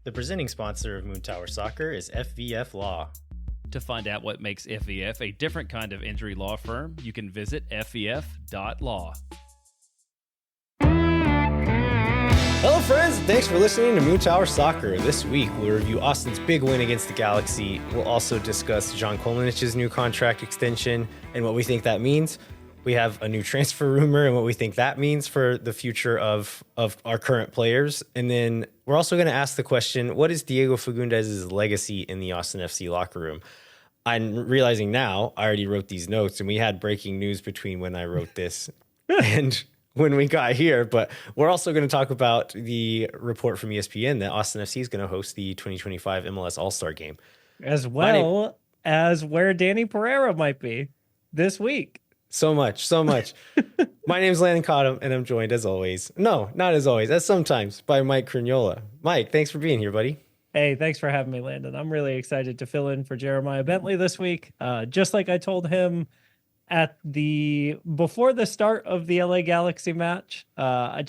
The presenting sponsor of Moon Tower Soccer is FVF Law. To find out what makes FVF a different kind of injury law firm, you can visit fvf.law. Hello friends, thanks for listening to Moon Tower Soccer. This week we'll review Austin's big win against the Galaxy. We'll also discuss John Kolmanic's new contract extension and what we think that means. We have a new transfer rumor and what we think that means for the future of our current players. And then we're also going to ask the question, what is Diego Fagundez's legacy in the Austin FC locker room? I'm realizing now I already wrote these notes and we had breaking news between when I wrote this and when we got here, but we're also going to talk about the report from ESPN that Austin FC is going to host the 2025 MLS All Star Game. As well as where Danny Pereira might be this week. So much. My name's Landon Cottom, and I'm joined as always. No, not as always, as sometimes by Mike Crignola. Mike, thanks for being here, buddy. Hey, thanks for having me, Landon. I'm really excited to fill in for Jeremiah Bentley this week. Just like I told him before the start of the LA Galaxy match, I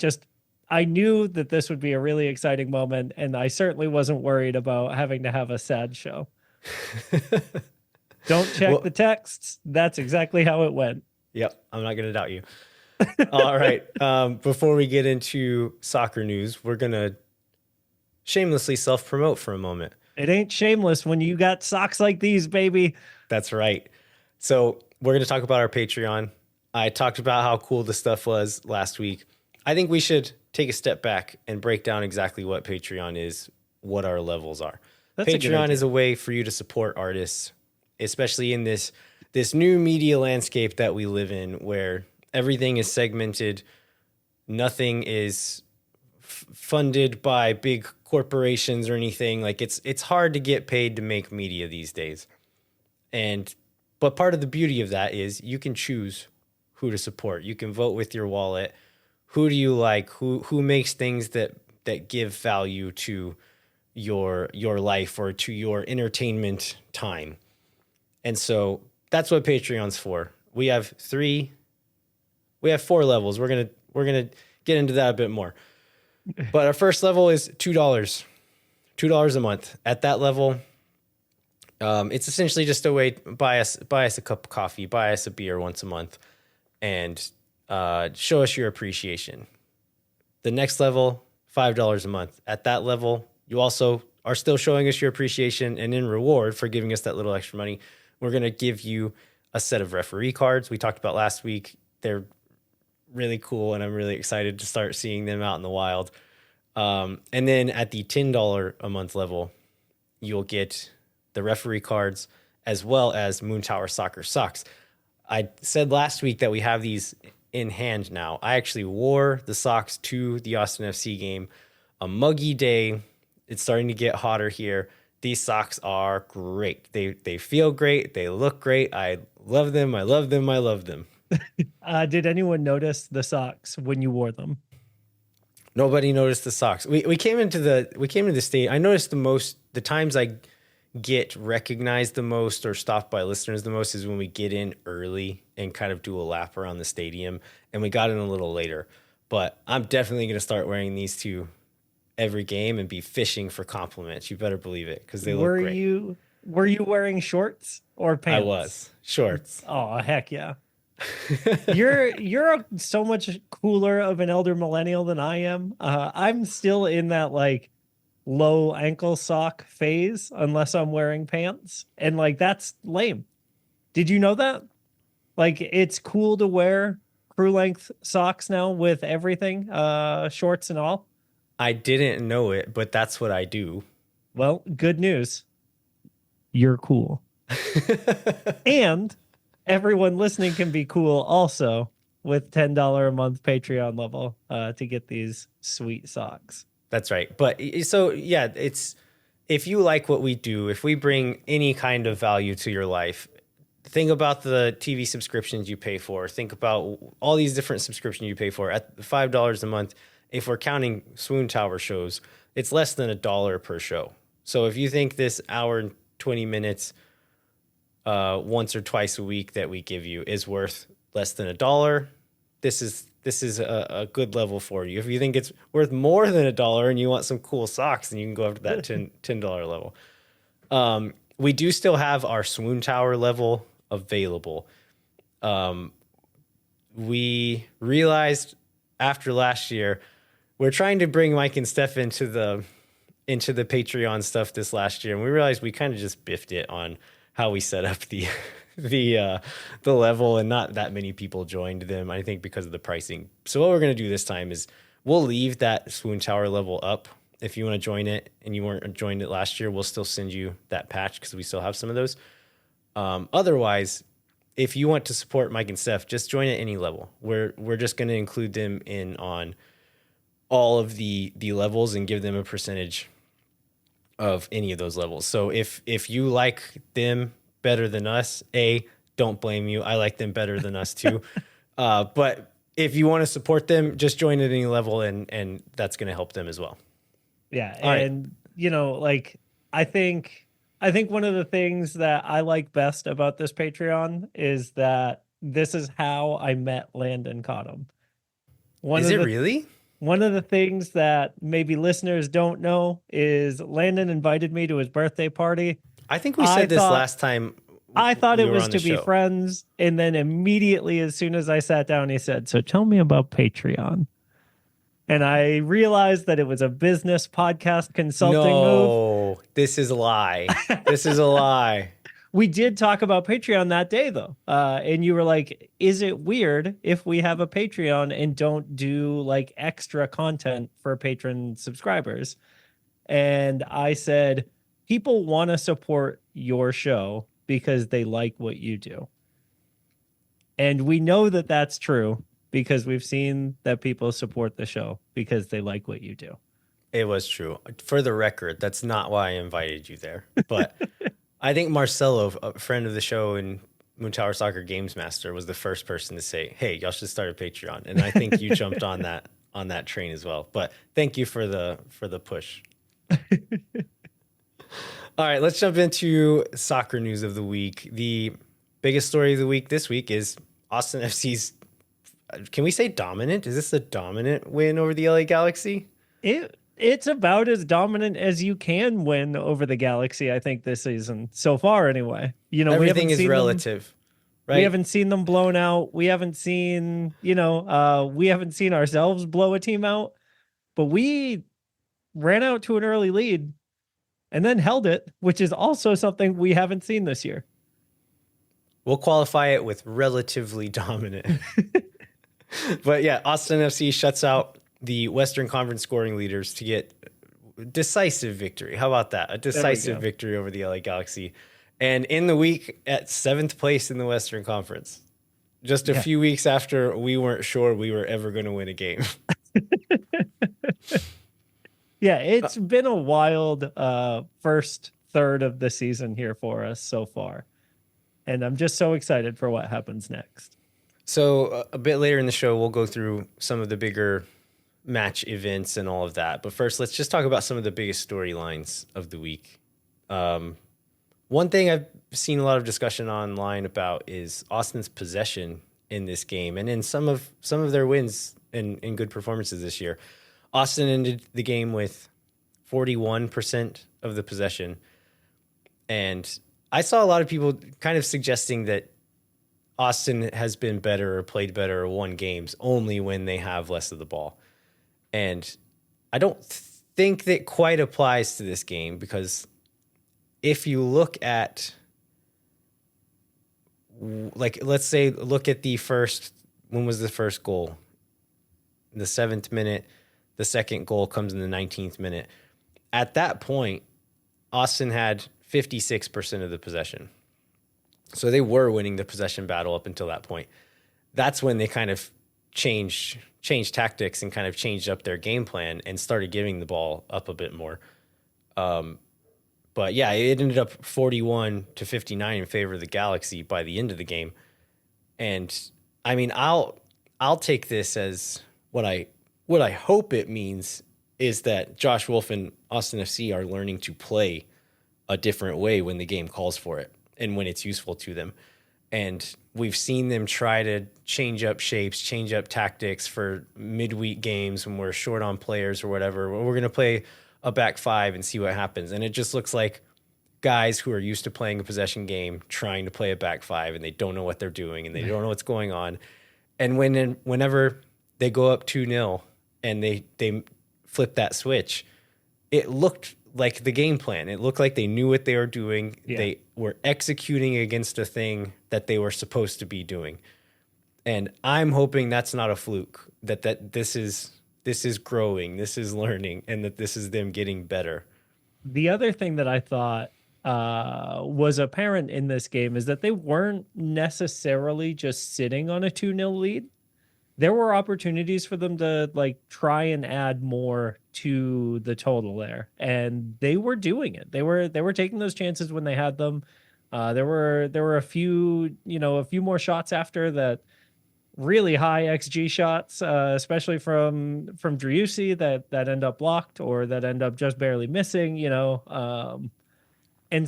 knew that this would be a really exciting moment, and I certainly wasn't worried about having to have a sad show. Don't check the texts. That's exactly how it went. Yep, I'm not going to doubt you. All right. Before we get into soccer news, we're going to shamelessly self-promote for a moment. It ain't shameless when you got socks like these, baby. That's right. So we're going to talk about our Patreon. I talked about how cool the stuff was last week. I think we should take a step back and break down exactly what Patreon is, what our levels are. Patreon is a way for you to support artists, especially in this new media landscape that we live in, where everything is segmented. Nothing is funded by big corporations or anything. Like it's hard to get paid to make media these days. But part of the beauty of that is you can choose who to support. You can vote with your wallet. Who do you like? Who makes things that give value to your life or to your entertainment time? And so that's what Patreon's for. We have 4 levels. We're gonna get into that a bit more. But our first level is $2. $2 a month. At that level, it's essentially just a way to buy us a cup of coffee, buy us a beer once a month, and show us your appreciation. The next level, $5 a month. At that level, you also are still showing us your appreciation, and in reward for giving us that little extra money, we're going to give you a set of referee cards we talked about last week. They're really cool, and I'm really excited to start seeing them out in the wild. And then at the $10 a month level, you'll get the referee cards as well as Moon Tower Soccer socks. I said last week that we have these in hand now. I actually wore the socks to the Austin FC game. A muggy day. It's starting to get hotter here. These socks are great. They feel great. They look great. I love them. I love them. I love them. Did anyone notice the socks when you wore them? Nobody noticed the socks. We came into the state. I noticed the times I get recognized the most or stopped by listeners the most is when we get in early and kind of do a lap around the stadium, and we got in a little later. But I'm definitely going to start wearing these to every game and be fishing for compliments. You better believe it, because they look great. Were you wearing shorts or pants? I was. Shorts. Oh, heck yeah. You're so much cooler of an elder millennial than I am. I'm still in that like low ankle sock phase unless I'm wearing pants, and like that's lame. Did you know that? Like it's cool to wear crew length socks now with everything, shorts and all. I didn't know it, but that's what I do. Well, good news. You're cool. And everyone listening can be cool also with $10 a month Patreon level to get these sweet socks. That's right. But so, yeah, if you like what we do, if we bring any kind of value to your life, think about the TV subscriptions you pay for. Think about all these different subscriptions you pay for at $5 a month. If we're counting Swoon Tower shows, it's less than $1 per show. So if you think this hour and 20 minutes once or twice a week that we give you is worth less than $1, this is this is a good level for you. If you think it's worth more than $1 and you want some cool socks, then you can go up to that $10 level. We do still have our Swoon Tower level available. We realized after last year, we're trying to bring Mike and Steph into the Patreon stuff this last year, and we realized we kind of just biffed it on how we set up the level, and not that many people joined them, I think, because of the pricing. So what we're going to do this time is we'll leave that Swoon Tower level up. If you want to join it and you weren't joined it last year, we'll still send you that patch because we still have some of those. Otherwise, if you want to support Mike and Steph, just join at any level. We're just going to include them in on all of the levels and give them a percentage of any of those levels. So if you like them better than us, don't blame you. I like them better than us too. But if you want to support them, just join at any level, and that's going to help them as well. Yeah. All and, right. I think one of the things that I like best about this Patreon is that this is how I met Landon Cottom. Really? One of the things that maybe listeners don't know is Landon invited me to his birthday party. I think we said this last time. I thought it was to be friends. And then immediately, as soon as I sat down, he said, "So tell me about Patreon." And I realized that it was a business podcast consulting move. No, this is a lie. This is a lie. We did talk about Patreon that day, though. And you were like, is it weird if we have a Patreon and don't do like extra content for patron subscribers? And I said, people want to support your show because they like what you do. And we know that that's true because we've seen that people support the show because they like what you do. It was true. For the record, that's not why I invited you there. But I think Marcelo, a friend of the show and Moon Tower Soccer Games Master, was the first person to say, "Hey, y'all should start a Patreon." And I think you jumped on that train as well. But thank you for the push. All right, let's jump into soccer news of the week. The biggest story of the week this week is Austin FC's, can we say dominant? Is this a dominant win over the LA Galaxy? It's about as dominant as you can win over the Galaxy, I think, this season so far. Anyway, everything is relative, right? We haven't seen them blown out. We haven't seen, we haven't seen ourselves blow a team out, but we ran out to an early lead and then held it, which is also something we haven't seen this year. We'll qualify it with relatively dominant. But yeah, Austin FC shuts out the Western Conference scoring leaders to get decisive victory. How about that? A decisive victory over the LA Galaxy. And in the week at 7th place in the Western Conference, just a few weeks after we weren't sure we were ever going to win a game. Yeah, it's been a wild first third of the season here for us so far. And I'm just so excited for what happens next. So a bit later in the show, we'll go through some of the bigger match events and all of that. But first, let's just talk about some of the biggest storylines of the week. One thing I've seen a lot of discussion online about is Austin's possession in this game and in some of their wins and good performances this year. Austin ended the game with 41% of the possession. And I saw a lot of people kind of suggesting that Austin has been better or played better or won games only when they have less of the ball. And I don't think that quite applies to this game, because if you look at, like, let's say, look at the first, when was the first goal? In the 7th minute. The second goal comes in the 19th minute. At that point, Austin had 56% of the possession. So they were winning the possession battle up until that point. That's when they kind of changed tactics and kind of changed up their game plan and started giving the ball up a bit more. But yeah, it ended up 41-59 in favor of the Galaxy by the end of the game. And I mean, I'll take this as what I hope it means is that Josh Wolf and Austin FC are learning to play a different way when the game calls for it and when it's useful to them. And we've seen them try to change up shapes, change up tactics for midweek games when we're short on players or whatever. We're going to play a back five and see what happens. And it just looks like guys who are used to playing a possession game trying to play a back five, and they don't know what they're doing and they don't know what's going on. And whenever they go up 2-0 and they flip that switch, it looked like the game plan. It looked like they knew what they were doing. Yeah. They were executing against a thing that they were supposed to be doing. And I'm hoping that's not a fluke, that this is growing, this is learning, and that this is them getting better. The other thing that I thought was apparent in this game is that they weren't necessarily just sitting on a 2-0 lead. There were opportunities for them to like try and add more to the total there, and they were doing it. They were taking those chances when they had them. There were a few more shots after that, really high XG shots, especially from Driussi that end up blocked or that end up just barely missing. And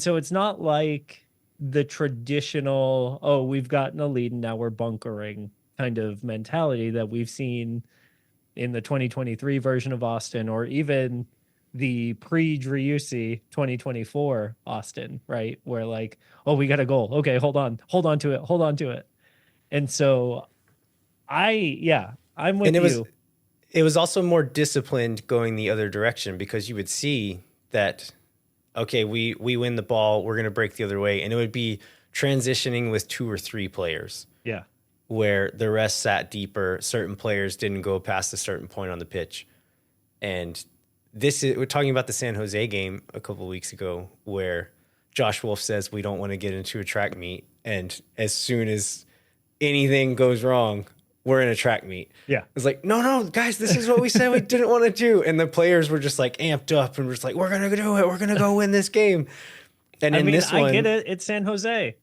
so it's not like the traditional, oh, we've gotten a lead and now we're bunkering kind of mentality that we've seen in the 2023 version of Austin, or even the pre-Driussi 2024 Austin, right? Where like, oh, we got a goal. Okay, hold on to it. And so I'm with you. It was also more disciplined going the other direction, because you would see that, okay, we win the ball, we're going to break the other way, and it would be transitioning with 2 or 3 players. Yeah. Where the rest sat deeper, certain players didn't go past a certain point on the pitch. And we're talking about the San Jose game a couple of weeks ago, where Josh Wolf says we don't want to get into a track meet, and as soon as anything goes wrong, we're in a track meet. Yeah. It's like, no, guys, this is what we said we didn't want to do. And the players were just like amped up and we're just like, we're going to do it. We're going to go win this game. And this one, I get it. It's San Jose.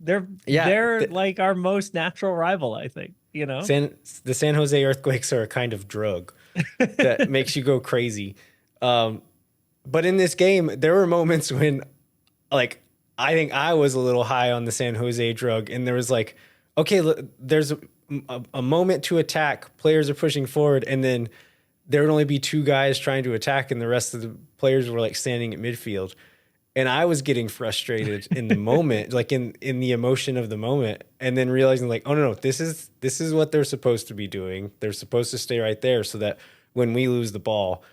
They're like our most natural rival, I think, the San Jose Earthquakes are a kind of drug that makes you go crazy. But in this game, there were moments when, like, I think I was a little high on the San Jose drug, and there was like, okay, look, there's a moment to attack. Players are pushing forward, and then there would only be 2 guys trying to attack, and the rest of the players were like standing at midfield. And I was getting frustrated in the moment, like in the emotion of the moment, and then realizing like, oh no, this is what they're supposed to be doing. They're supposed to stay right there so that when we lose the ball,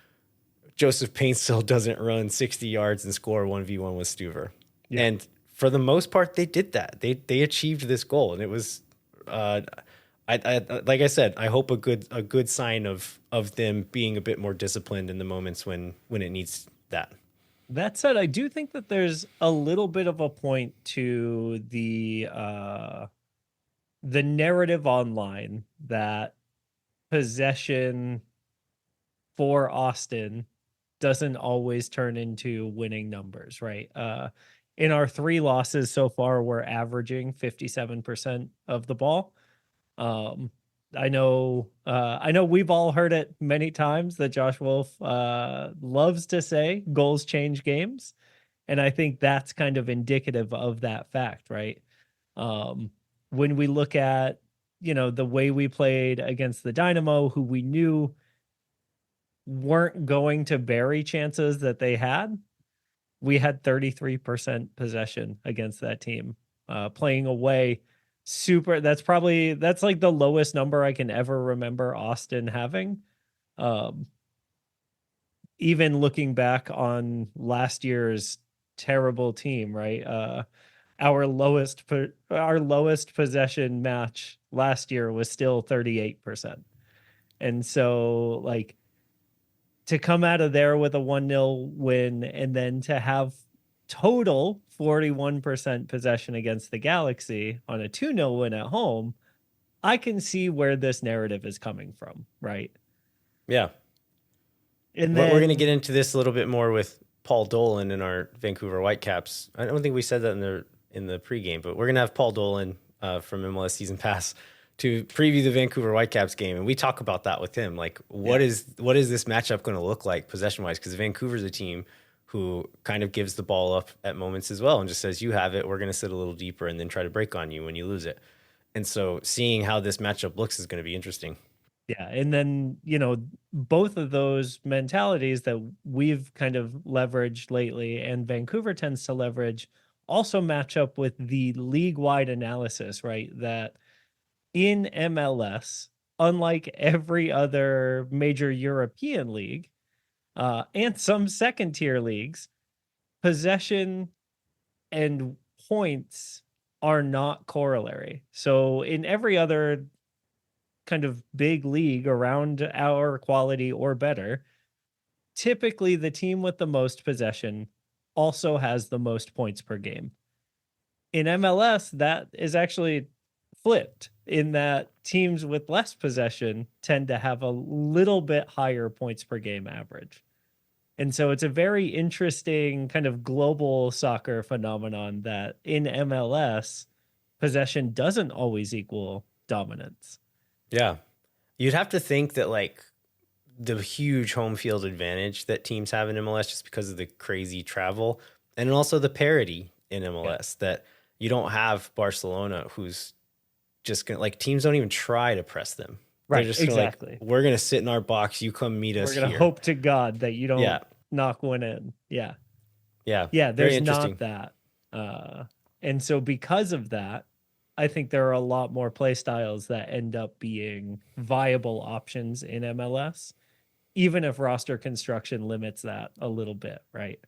Joseph Painstill doesn't run 60 yards and score 1v1 with Stuver. Yeah. And for the most part, they did that. They achieved this goal, and it was, I like I said, I hope a good sign of them being a bit more disciplined in the moments when it needs that. That said, I do think that there's a little bit of a point to the narrative online that possession for Austin doesn't always turn into winning numbers, right? In our 3 losses so far, we're averaging 57% of the ball. I know we've all heard it many times that Josh Wolf loves to say goals change games. And I think that's kind of indicative of that fact, right? When we look at, the way we played against the Dynamo, who we knew weren't going to bury chances that they had, we had 33% possession against that team, playing away. That's like the lowest number I can ever remember Austin having. Even looking back on last year's terrible team, right? Our lowest possession match last year was still 38%. And so like to come out of there with a 1-0 win and then to have total 41% possession against the Galaxy on a 2-0 win at home, I can see where this narrative is coming from, right? Yeah. And then we're going to get into this a little bit more with Paul Dolan in our Vancouver Whitecaps. I don't think we said that in the pregame, but we're going to have Paul Dolan from MLS Season Pass to preview the Vancouver Whitecaps game, and we talk about that with him. Like, what is this matchup going to look like possession-wise? Because Vancouver's a team who kind of gives the ball up at moments as well and just says, you have it, we're going to sit a little deeper and then try to break on you when you lose it. And so seeing how this matchup looks is going to be interesting. Yeah. And then, both of those mentalities that we've kind of leveraged lately and Vancouver tends to leverage also match up with the league-wide analysis, right? That in MLS, unlike every other major European league and some second-tier leagues, possession and points are not corollary. So in every other kind of big league around our quality or better, typically the team with the most possession also has the most points per game. In MLS, that is actually flipped in that teams with less possession tend to have a little bit higher points per game average. And so it's a very interesting kind of global soccer phenomenon that in MLS, possession doesn't always equal dominance. Yeah. You'd have to think that like the huge home field advantage that teams have in MLS just because of the crazy travel and also the parity in MLS that you don't have Barcelona who's just going to like teams don't even try to press them. Right. They're just Exactly. like, we're going to sit in our box. You come meet us. We're going to hope to God that you don't knock one in. Yeah. Yeah. Yeah. There's not that. And so because of that, I think there are a lot more play styles that end up being viable options in MLS, even if roster construction limits that a little bit, right?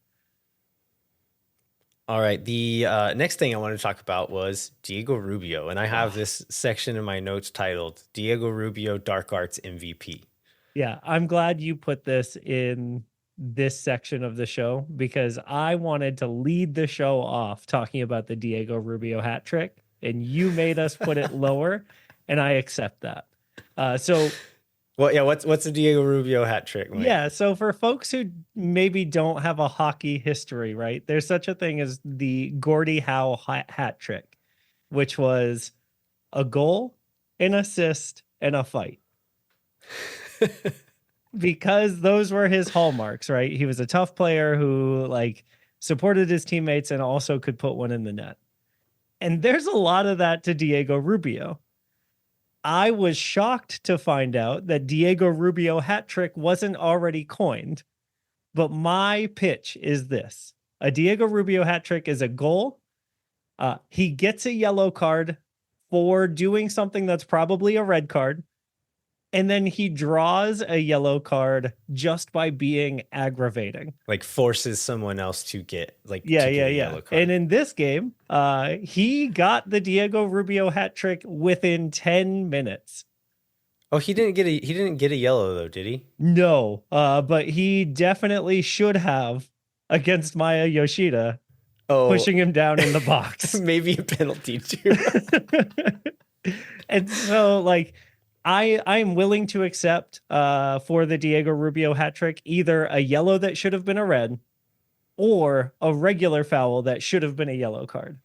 All right. The next thing I wanted to talk about was Diego Rubio. And I have this section in my notes titled Diego Rubio Dark Arts MVP. Yeah, I'm glad you put this in this section of the show because I wanted to lead the show off talking about the Diego Rubio hat trick. And you made us put it lower, and I accept that. Well, yeah, what's the Diego Rubio hat trick, Mike? Yeah, so for folks who maybe don't have a hockey history, right, there's such a thing as the Gordie Howe hat trick, which was a goal, an assist, and a fight. Because those were his hallmarks, right? He was a tough player who, like, supported his teammates and also could put one in the net. And there's a lot of that to Diego Rubio. I was shocked to find out that Diego Rubio hat trick wasn't already coined. But my pitch is this. A Diego Rubio hat trick is a goal. He gets a yellow card for doing something that's probably a red card. And then he draws a yellow card just by being aggravating. Like forces someone else to get like a yellow card. And in this game, he got the Diego Rubio hat trick within 10 minutes. Oh, he didn't get a yellow though, did he? No, but he definitely should have against Maya Yoshida, pushing him down in the box. Maybe a penalty too. And so like I'm willing to accept for the Diego Rubio hat trick either a yellow that should have been a red or a regular foul that should have been a yellow card.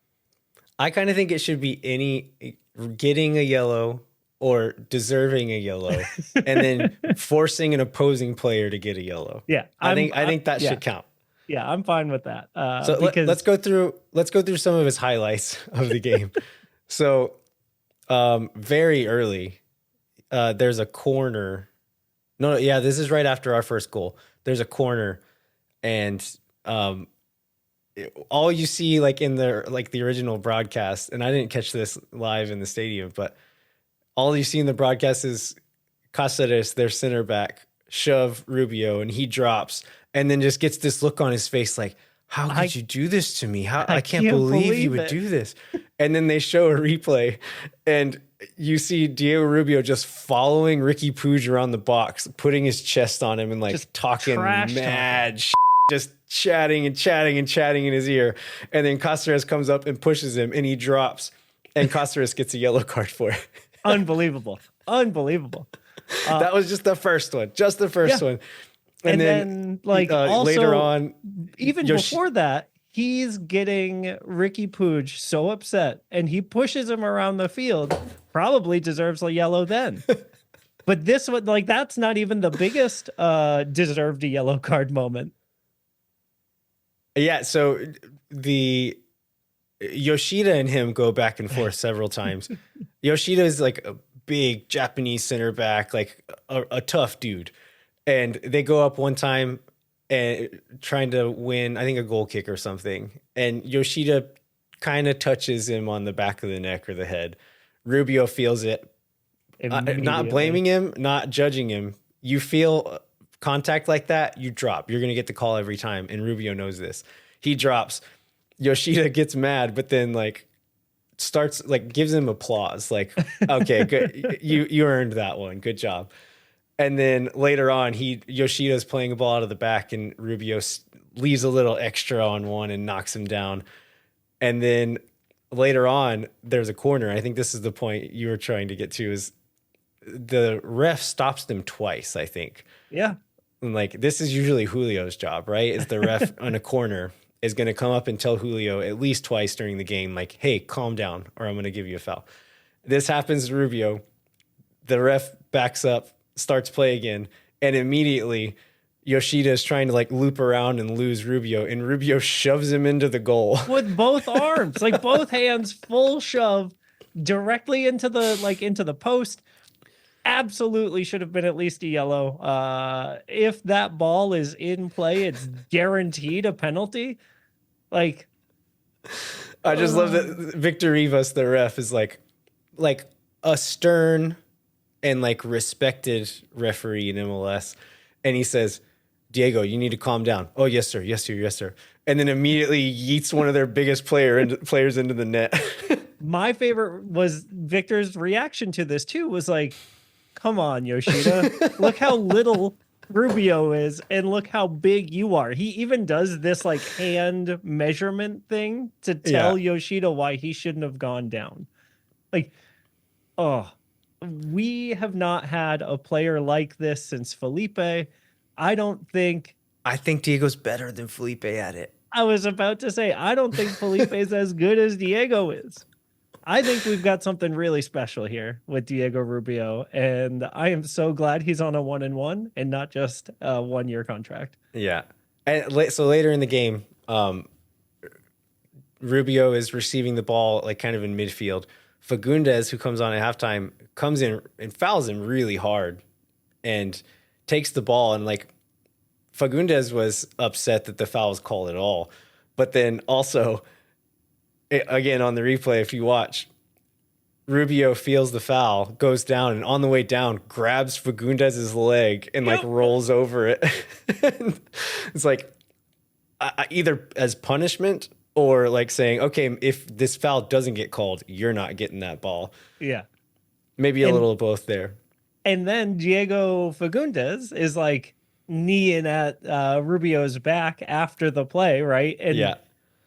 I kind of think it should be getting a yellow or deserving a yellow and then forcing an opposing player to get a yellow. Yeah. I think that should count. Yeah, I'm fine with that. So let's go through some of his highlights of the game. So very early, there's a corner. No, yeah, this is right after our first goal. There's a corner, and all you see like in the original broadcast, and I didn't catch this live in the stadium, but all you see in the broadcast is Cáceres, their center back, shove Rubio, and he drops, and then just gets this look on his face like, how could you do this to me? I can't believe you would do this. And then they show a replay, and you see Diego Rubio just following Ricky Puig around the box, putting his chest on him and like just talking mad shit, just chatting in his ear. And then Cáceres comes up and pushes him, and he drops, and Cáceres gets a yellow card for it. Unbelievable. That was just the first one. And then like also, later on, even before that, he's getting Ricky Puig so upset, and he pushes him around the field. Probably deserves a yellow then. But this one, like, that's not even the biggest deserved a yellow card moment. Yeah, so the Yoshida and him go back and forth several times. Yoshida is like a big Japanese center back, like a tough dude. And they go up one time and trying to win, I think, a goal kick or something. And Yoshida kind of touches him on the back of the neck or the head. Rubio feels it. Not blaming him, not judging him. You feel contact like that, you drop. You're going to get the call every time. And Rubio knows this. He drops. Yoshida gets mad, but then like starts like gives him applause. Like, okay, good. You earned that one. Good job. And then later on, Yoshida's playing a ball out of the back, and Rubio leaves a little extra on one and knocks him down. And then later on, there's a corner. I think this is the point you were trying to get to, is the ref stops them twice, I think. Yeah. And like, this is usually Julio's job, right? Is the ref on a corner is going to come up and tell Julio at least twice during the game, like, hey, calm down, or I'm going to give you a foul. This happens to Rubio. The ref backs up, starts play again, and immediately Yoshida is trying to like loop around and lose Rubio, and Rubio shoves him into the goal with both arms, like both hands, full shove directly into the post. Absolutely should have been at least a yellow. If that ball is in play, it's guaranteed a penalty. Like, I just love that Victor Rivas, the ref, is like a stern and like respected referee in MLS. And he says, Diego, you need to calm down. Oh, yes, sir. Yes, sir. Yes, sir. And then immediately yeets one of their biggest players into the net. My favorite was Victor's reaction to this too, was like, come on, Yoshida, look how little Rubio is and look how big you are. He even does this like hand measurement thing to tell Yoshida why he shouldn't have gone down. Like, oh, we have not had a player like this since Felipe. I think Diego's better than Felipe at it. I was about to say, I don't think Felipe is as good as Diego is. I think we've got something really special here with Diego Rubio, and I am so glad he's on a 1-1 and not just a 1-year contract. Yeah. And so later in the game, Rubio is receiving the ball like kind of in midfield. Fagundez, who comes on at halftime, comes in and fouls him really hard and takes the ball. And like Fagundez was upset that the foul was called at all. But then also, again, on the replay, if you watch, Rubio feels the foul, goes down, and on the way down, grabs Fagundez's leg and like rolls over it. It's like either as punishment or like saying, okay, if this foul doesn't get called, you're not getting that ball. Yeah. Maybe a little of both there. And then Diego Fagundez is like kneeing at Rubio's back after the play, right? And yeah.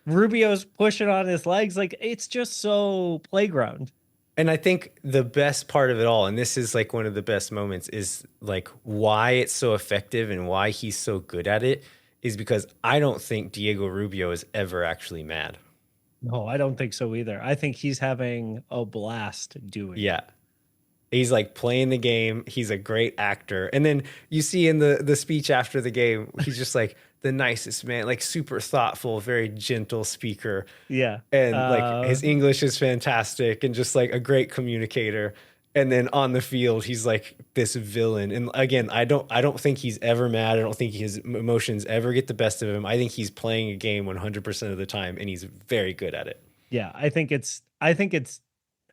Rubio's pushing on his legs. Like, it's just so playground. And I think the best part of it all, and this is like one of the best moments, is like why it's so effective and why he's so good at it is because I don't think Diego Rubio is ever actually mad. No, I don't think so either. I think he's having a blast doing it. Yeah. He's like playing the game. He's a great actor. And then you see in the speech after the game, he's just like the nicest man, like super thoughtful, very gentle speaker. Yeah. And like his English is fantastic and just like a great communicator. And then on the field, he's like this villain. And again, I don't think he's ever mad. I don't think his emotions ever get the best of him. I think he's playing a game 100% of the time, and he's very good at it. Yeah, I think it's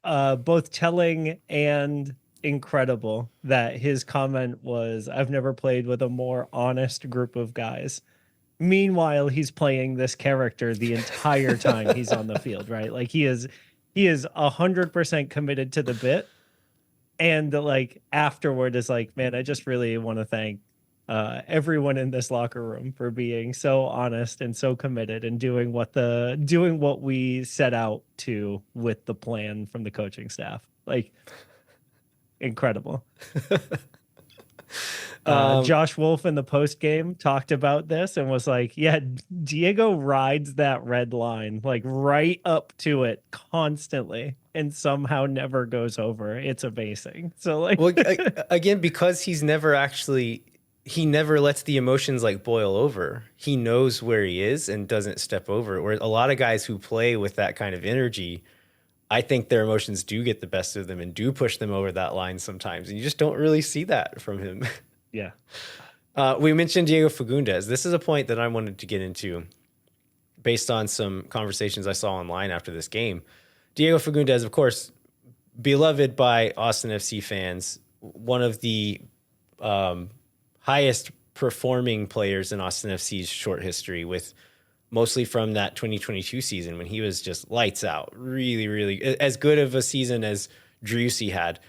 both telling and incredible that his comment was, "I've never played with a more honest group of guys." Meanwhile, he's playing this character the entire time he's on the field, right? Like he is 100% committed to the bit. And like afterward is like, man, I just really want to thank everyone in this locker room for being so honest and so committed and doing what we set out to with the plan from the coaching staff. Like, incredible. Josh Wolf in the post game talked about this and was like, yeah, Diego rides that red line like right up to it constantly and somehow never goes over. It's amazing. So like, well, again, because he's never actually he never lets the emotions like boil over. He knows where he is and doesn't step over. Where a lot of guys who play with that kind of energy, I think their emotions do get the best of them and do push them over that line sometimes. And you just don't really see that from him. Yeah. We mentioned Diego Fagundez. This is a point that I wanted to get into based on some conversations I saw online after this game. Diego Fagundez, of course, beloved by Austin FC fans, one of the highest performing players in Austin FC's short history, with mostly from that 2022 season when he was just lights out, really, really as good of a season as Driussi had.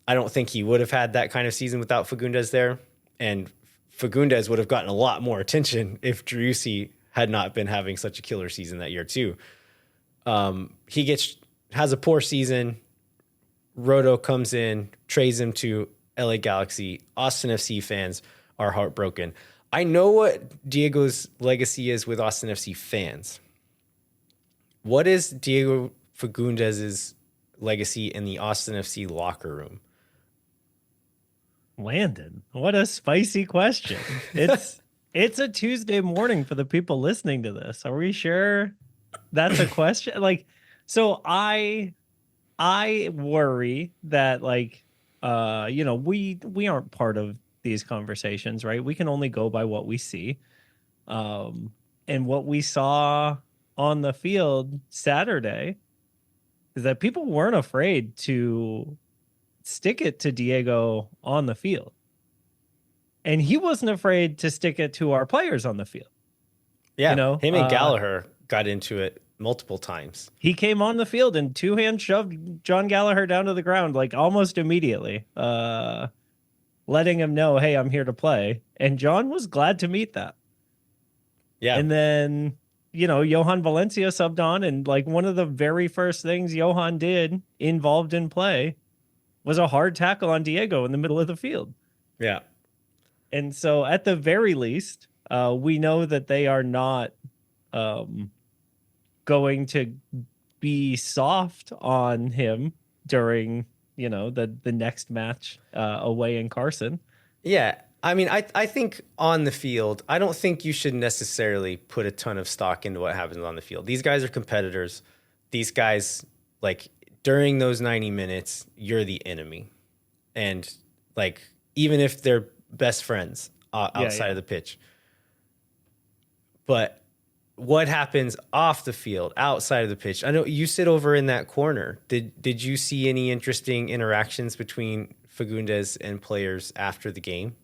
I don't think he would have had that kind of season without Fagundez there. And Fagundez would have gotten a lot more attention if Driussi had not been having such a killer season that year too. He has a poor season. Roto comes in, trades him to LA Galaxy. Austin FC fans are heartbroken. I know what Diego's legacy is with Austin FC fans. What is Diego Fagundez's legacy in the Austin FC locker room? Landon, what a spicy question. It's a Tuesday morning for the people listening to this. Are we sure that's a question? Like, so I worry that we aren't part of these conversations, right? We can only go by what we see. And what we saw on the field Saturday is that people weren't afraid to stick it to Diego on the field. And he wasn't afraid to stick it to our players on the field. Yeah, him and Gallagher got into it multiple times. He came on the field and two-hand shoved John Gallagher down to the ground like almost immediately, letting him know, hey, I'm here to play. And John was glad to meet that. Yeah. And then, Johan Valencia subbed on, and like one of the very first things Johan did involved in play was a hard tackle on Diego in the middle of the field. Yeah. And so at the very least, we know that they are not going to be soft on him during, the next match away in Carson. Yeah. I mean, I think on the field, I don't think you should necessarily put a ton of stock into what happens on the field. These guys are competitors. These guys, like, during those 90 minutes, you're the enemy. And, like, even if they're best friends outside of the pitch. But what happens off the field, outside of the pitch? I know you sit over in that corner. Did you see any interesting interactions between Fagundez and players after the game?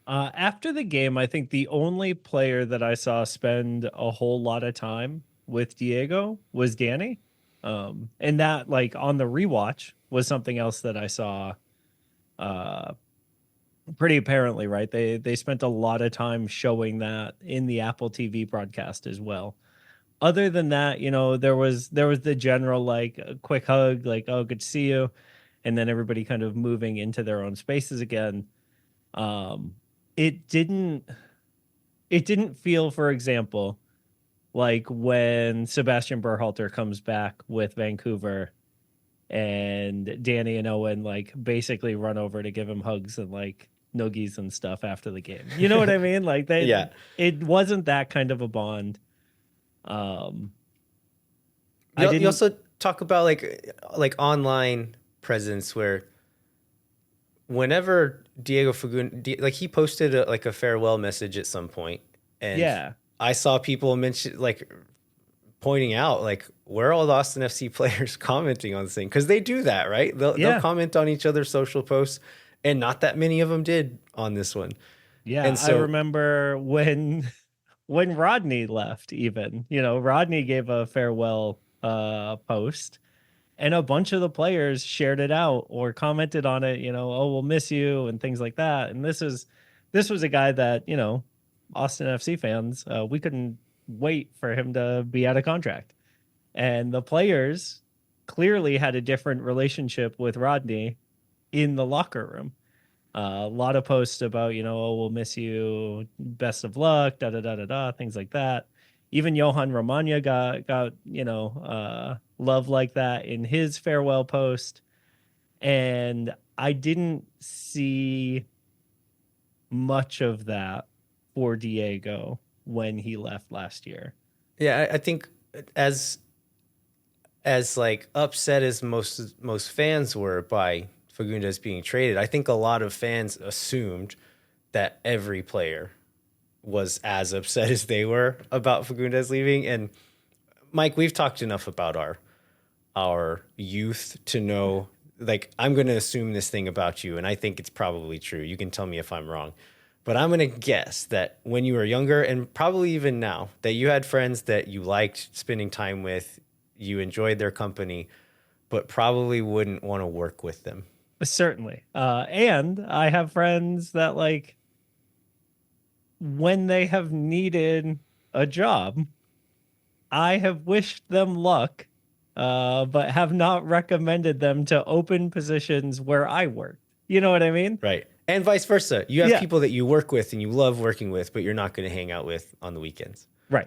After the game, I think the only player that I saw spend a whole lot of time with Diego was Danny. And that, like, on the rewatch was something else that I saw pretty apparently, right? They spent a lot of time showing that in the Apple TV broadcast as well. Other than that, there was the general, like, a quick hug, like, oh, good to see you. And then everybody kind of moving into their own spaces again. It didn't feel, for example, like when Sebastian Berhalter comes back with Vancouver and Danny and Owen, like, basically run over to give him hugs and, like, noogies and stuff after the game. You know what I mean? Like, it wasn't that kind of a bond. You also talk about like online presence, where whenever Diego Fagundez, like, he posted a farewell message at some point, and I saw people mention, like, pointing out, like, where are all the Austin FC players commenting on this thing? Because they do that, right? They'll comment on each other's social posts, and not that many of them did on this one. Yeah, and so, I remember when Rodney left, even, Rodney gave a farewell post, and a bunch of the players shared it out or commented on it, oh, we'll miss you and things like that. And this was a guy that, Austin FC fans, we couldn't wait for him to be out of contract. And the players clearly had a different relationship with Rodney in the locker room. A lot of posts about, oh, we'll miss you, best of luck, things like that. Even Johan Romagna got love like that in his farewell post. And I didn't see much of that for Diego when he left last year. Yeah, I think as like upset as most fans were by Fagundez being traded, I think a lot of fans assumed that every player was as upset as they were about Fagundez leaving. And Mike, we've talked enough about our youth to know, like, I'm going to assume this thing about you, and I think it's probably true. You can tell me if I'm wrong. But I'm going to guess that when you were younger, and probably even now, that you had friends that you liked spending time with, you enjoyed their company, but probably wouldn't want to work with them. Certainly. And I have friends that, like, when they have needed a job, I have wished them luck, but have not recommended them to open positions where I work. You know what I mean? Right. And vice versa. You have people that you work with and you love working with, but you're not going to hang out with on the weekends. Right.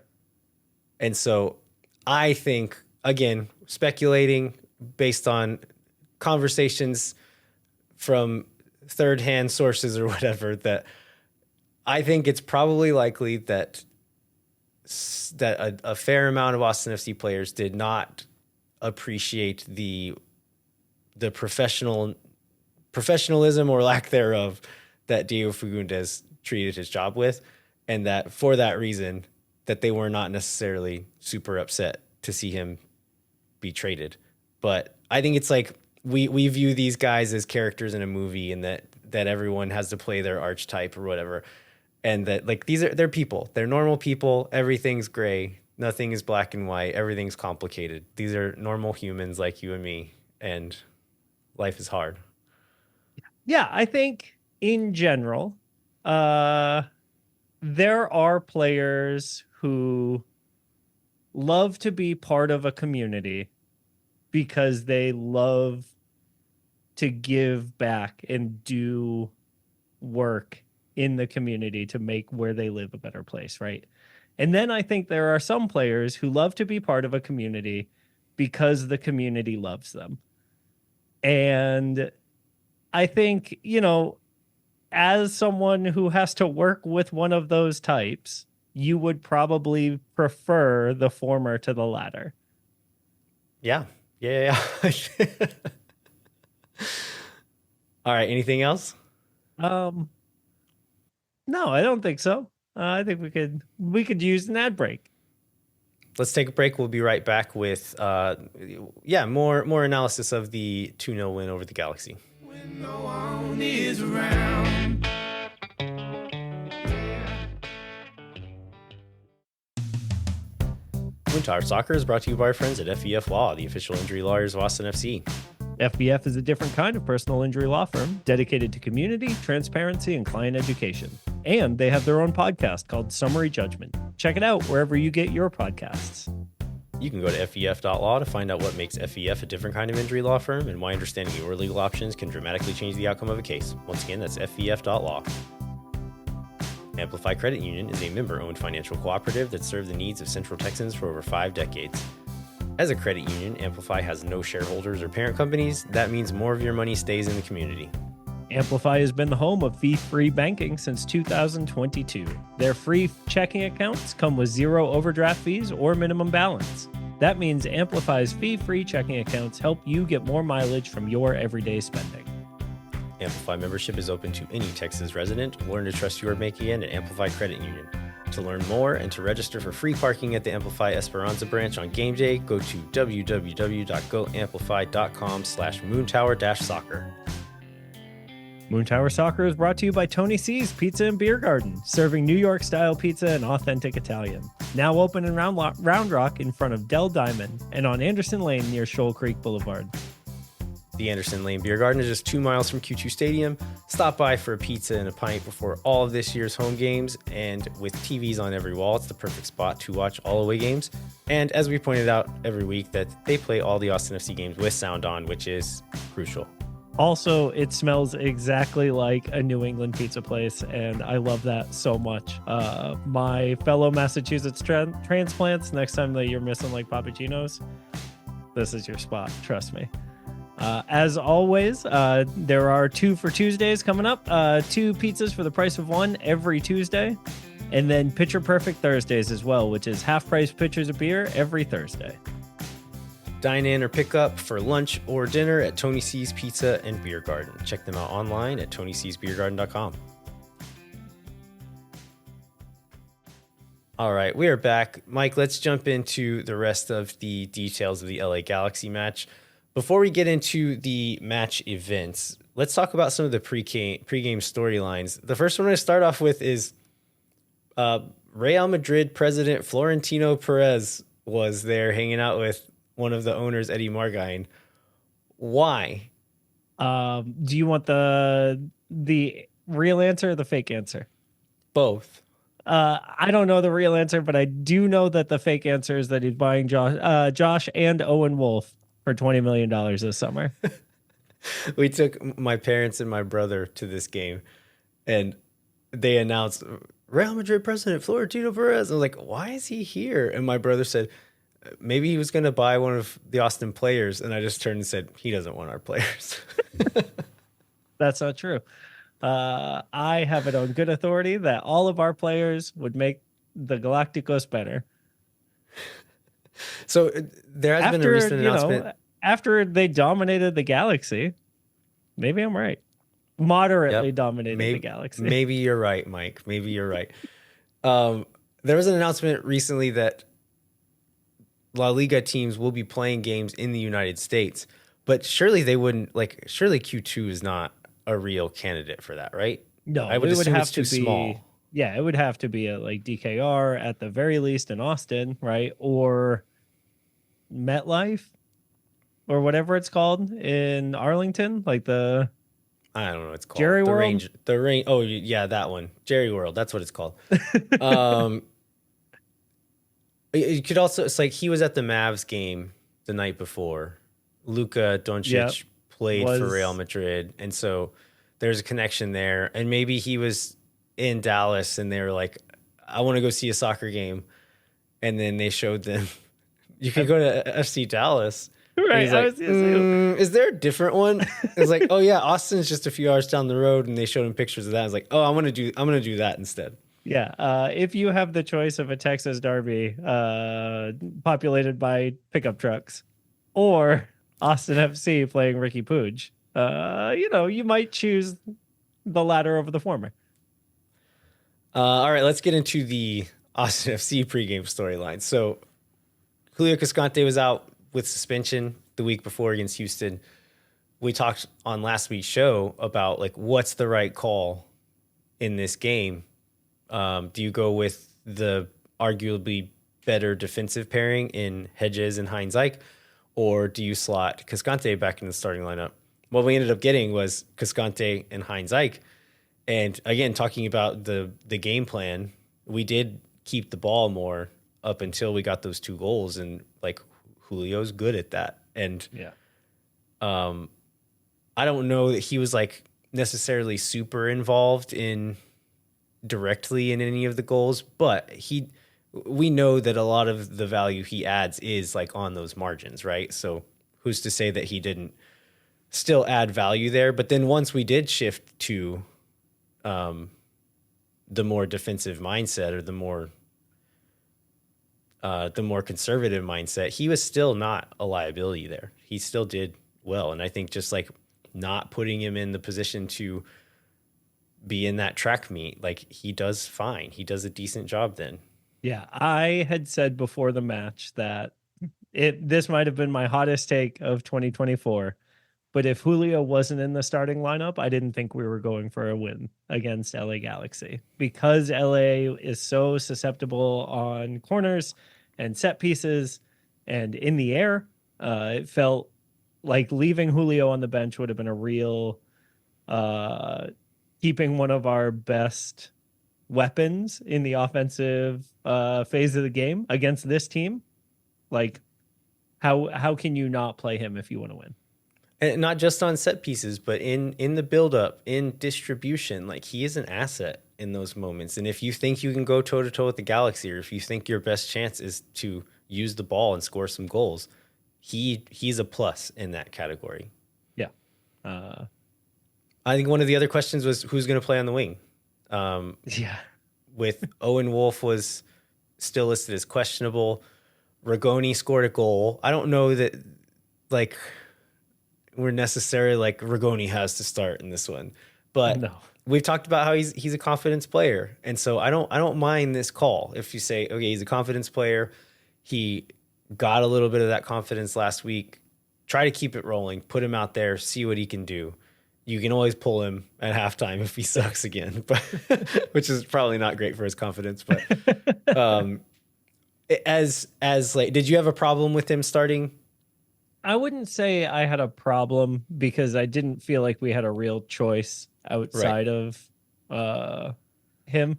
And so I think, again, speculating based on conversations from third-hand sources or whatever, that I think it's probably likely that a fair amount of Austin FC players did not appreciate the professionalism or lack thereof that Diego Fagundez treated his job with, and that for that reason that they were not necessarily super upset to see him be traded. But I think it's like we view these guys as characters in a movie, and that everyone has to play their archetype or whatever, and that, like, they're people. They're normal people. Everything's gray. Nothing is black and white. Everything's complicated. These are normal humans like you and me, and life is hard. Yeah, I think in general, there are players who love to be part of a community because they love to give back and do work in the community to make where they live a better place, right? And then I think there are some players who love to be part of a community because the community loves them. And I think, you know, as someone who has to work with one of those types, you would probably prefer the former to the latter. Yeah. All right. Anything else? No, I don't think so. I think we could use an ad break. Let's take a break. We'll be right back with more analysis of the 2-0 win over the Galaxy. When no one is around. Moon Tower Soccer is brought to you by our friends at FEF Law, the official injury lawyers of Austin FC. FBF is a different kind of personal injury law firm dedicated to community, transparency, and client education. And they have their own podcast called Summary Judgment. Check it out wherever you get your podcasts. You can go to fef.law to find out what makes FEF a different kind of injury law firm and why understanding your legal options can dramatically change the outcome of a case. Once again, that's fef.law. Amplify Credit Union is a member-owned financial cooperative that served the needs of Central Texans for over 5 decades. As a credit union, Amplify has no shareholders or parent companies. That means more of your money stays in the community. Amplify has been the home of fee-free banking since 2022. Their free checking accounts come with 0 overdraft fees or minimum balance. That means Amplify's fee-free checking accounts help you get more mileage from your everyday spending. Amplify membership is open to any Texas resident. Learn to trust your banking at Amplify Credit Union. To learn more and to register for free parking at the Amplify Esperanza branch on game day, go to www.goamplify.com/moontower-soccer. Moontower Soccer is brought to you by Tony C's Pizza and Beer Garden, serving New York-style pizza and authentic Italian. Now open in Round Rock in front of Del Diamond and on Anderson Lane near Shoal Creek Boulevard. The Anderson Lane Beer Garden is just 2 miles from Q2 Stadium. Stop by for a pizza and a pint before all of this year's home games, and with TVs on every wall, it's the perfect spot to watch all away games. And as we pointed out every week, that they play all the Austin FC games with sound on, which is crucial. Also, it smells exactly like a New England pizza place, and I love that so much. My fellow Massachusetts transplants, next time that you're missing like Papagino's, this is your spot, trust me. As always, there are 2 for Tuesdays coming up. 2 pizzas for the price of 1 every Tuesday. And then Pitcher Perfect Thursdays as well, which is half-price pitchers of beer every Thursday. Dine in or pick up for lunch or dinner at Tony C's Pizza and Beer Garden. Check them out online at TonyC'sBeerGarden.com. All right, we are back. Mike, let's jump into the rest of the details of the LA Galaxy match. Before we get into the match events, let's talk about some of the pregame storylines. The first one I'm going to start off with is Real Madrid president Florentino Perez was there hanging out with one of the owners, Eddie Margine. Why? Do you want the real answer or the fake answer? Both. I don't know the real answer, but I do know that the fake answer is that he's buying Josh and Owen Wolf for $20 million this summer. We took my parents and my brother to this game, and they announced Real Madrid president Florentino Perez. I was like, why is he here? And my brother said, maybe he was going to buy one of the Austin players. And I just turned and said, he doesn't want our players. That's not true. I have it on good authority that all of our players would make the Galacticos better. So there has been a recent announcement. After they dominated the Galaxy, maybe I'm right. Moderately dominated the Galaxy. Maybe you're right, Mike. Maybe you're right. There was an announcement recently that La Liga teams will be playing games in the United States, but surely they wouldn't, surely Q2 is not a real candidate for that, right? No, I would assume it's too small. Yeah, it would have to be at DKR at the very least in Austin, right? Or MetLife or whatever it's called in Arlington, I don't know what it's called. Jerry World? Oh, yeah, that one. Jerry World. That's what it's called. You could also, it's like he was at the Mavs game the night before. Luka Doncic played for Real Madrid. And so there's a connection there. And maybe he was in Dallas and they were like, I want to go see a soccer game. And then they showed them, you could go to FC Dallas. Right. He's like, is there a different one? It's like, oh yeah, Austin's just a few hours down the road, and they showed him pictures of that. I was like, oh, I'm gonna do that instead. Yeah. If you have the choice of a Texas Derby populated by pickup trucks or Austin FC playing Ricky Pooge, you might choose the latter over the former. All right, let's get into the Austin FC pregame storyline. So Julio Cascante was out with suspension the week before against Houston. We talked on last week's show about what's the right call in this game. Do you go with the arguably better defensive pairing in Hedges and Heinz Ike, or do you slot Cascante back in the starting lineup? What we ended up getting was Cascante and Heinz Ike. And again, talking about the game plan, we did keep the ball more up until we got those 2 goals, and Julio's good at that. And I don't know that he was necessarily super involved directly in any of the goals, but we know that a lot of the value he adds is on those margins, right? So who's to say that he didn't still add value there? But then once we did shift to the more defensive mindset, or the more conservative mindset, he was still not a liability there. He still did well. And I think just not putting him in the position to be in that track meet, he does fine. He does a decent job then. Yeah. I had said before the match that this might have been my hottest take of 2024, but if Julio wasn't in the starting lineup, I didn't think we were going for a win against LA Galaxy, because LA is so susceptible on corners and set pieces and in the air. It felt like leaving Julio on the bench would have been a real keeping one of our best weapons in the offensive phase of the game against this team. How can you not play him if you want to win? And not just on set pieces, but in the buildup, in distribution. He is an asset in those moments. And if you think you can go toe-to-toe with the Galaxy, or if you think your best chance is to use the ball and score some goals, he's a plus in that category. I think one of the other questions was who's going to play on the wing. Yeah. With Owen Wolf was still listed as questionable. Rigoni scored a goal. I don't know that like we're necessarily like Rigoni has to start in this one, but No. we've talked about how he's a confidence player, and so I don't mind this call if you say, okay, he's a confidence player. He got a little bit of that confidence last week. Try to keep it rolling. Put him out there. See what he can do. You can always pull him at halftime if he sucks again, but which is probably not great for his confidence. But as like, did you have a problem with him starting? I wouldn't say I had a problem because I didn't feel like we had a real choice outside of him,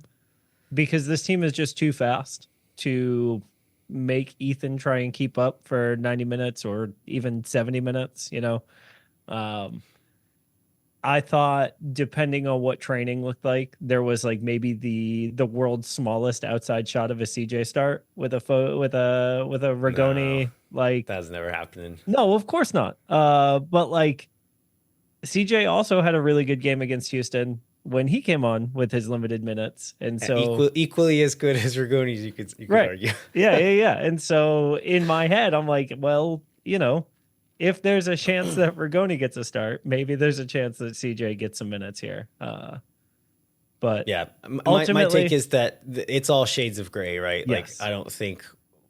because this team is just too fast to make Ethan try and keep up for 90 minutes or even 70 minutes, you know. I thought, depending on what training looked like, there was like maybe the world's smallest outside shot of a CJ start with a Rigoni. No, like that's never happening. No, of course not. But like CJ also had a really good game against Houston when he came on with his limited minutes, and so equally as good as Rigoni's, you could right. argue. Yeah. And so in my head, I'm like, well, you know, if there's a chance that Rigoni gets a start, maybe there's a chance that CJ gets some minutes here. But yeah, my take is that it's all shades of gray, right? Yes. Like, I don't think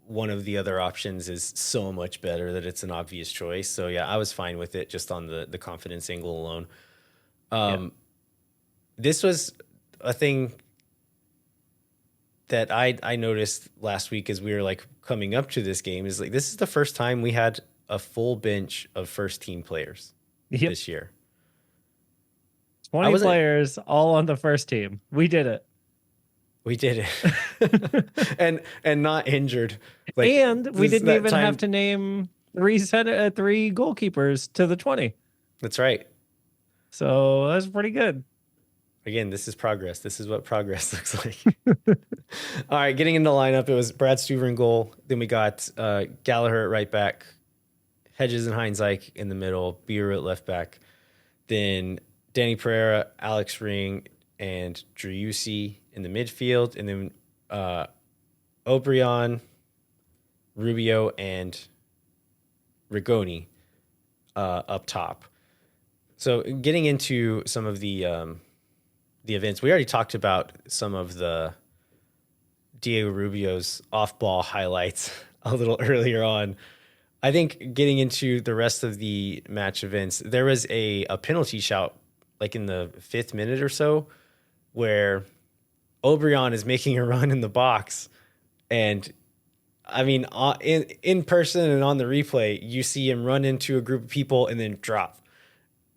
one of the other options is so much better that it's an obvious choice. So yeah, I was fine with it just on the confidence angle alone. This was a thing that I noticed last week as we were like coming up to this game, is like, this is the first time we had a full bench of first team players this year. 20 players all on the first team. We did it. We did it. and not injured. Like, and we didn't even have to name three goalkeepers to the 20. That's right. So that's pretty good. Again, this is progress. This is what progress looks like. All right, getting into the lineup, it was Brad Stuver in goal. Then we got Gallagher at right back, Hedges and Heinzike in the middle, Beer at left back. Then Danny Pereira, Alex Ring, and Driussi in the midfield. And then O'Brien, Rubio, and Rigoni up top. So getting into some of the events, we already talked about some of the Diego Rubio's off-ball highlights a little earlier on. I think getting into the rest of the match events, there was a penalty shout like in the 5th minute or so where O'Brien is making a run in the box. And I mean, in person and on the replay, you see him run into a group of people and then drop.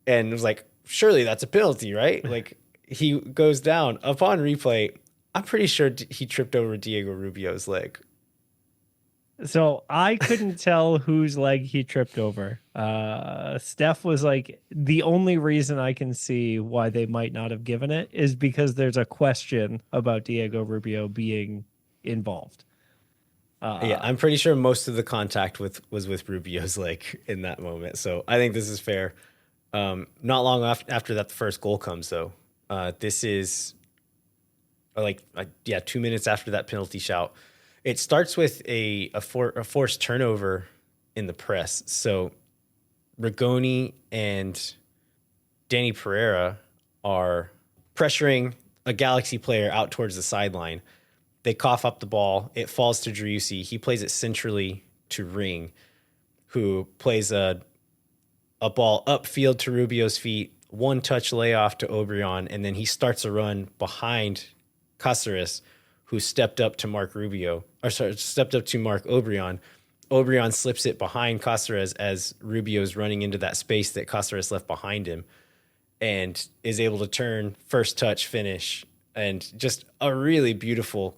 And it was like, surely that's a penalty, right? Like, he goes down. Upon replay, I'm pretty sure he tripped over Diego Rubio's leg. So I couldn't tell whose leg he tripped over. Steph was like, the only reason I can see why they might not have given it is because there's a question about Diego Rubio being involved. Yeah, I'm pretty sure most of the contact was with Rubio's leg in that moment. So I think this is fair. Not long after that, the first goal comes, though. This is 2 minutes after that penalty shout. It starts with a forced turnover in the press. So Rigoni and Danny Pereira are pressuring a Galaxy player out towards the sideline. They cough up the ball. It falls to Driussi. He plays it centrally to Ring, who plays a ball upfield to Rubio's feet, one-touch layoff to O'Brien, and then he starts a run behind Cáceres, who stepped up to Mark O'Brien. O'Brien slips it behind Cáceres as Rubio's running into that space that Cáceres left behind him, and is able to turn, first touch, finish, and just a really beautiful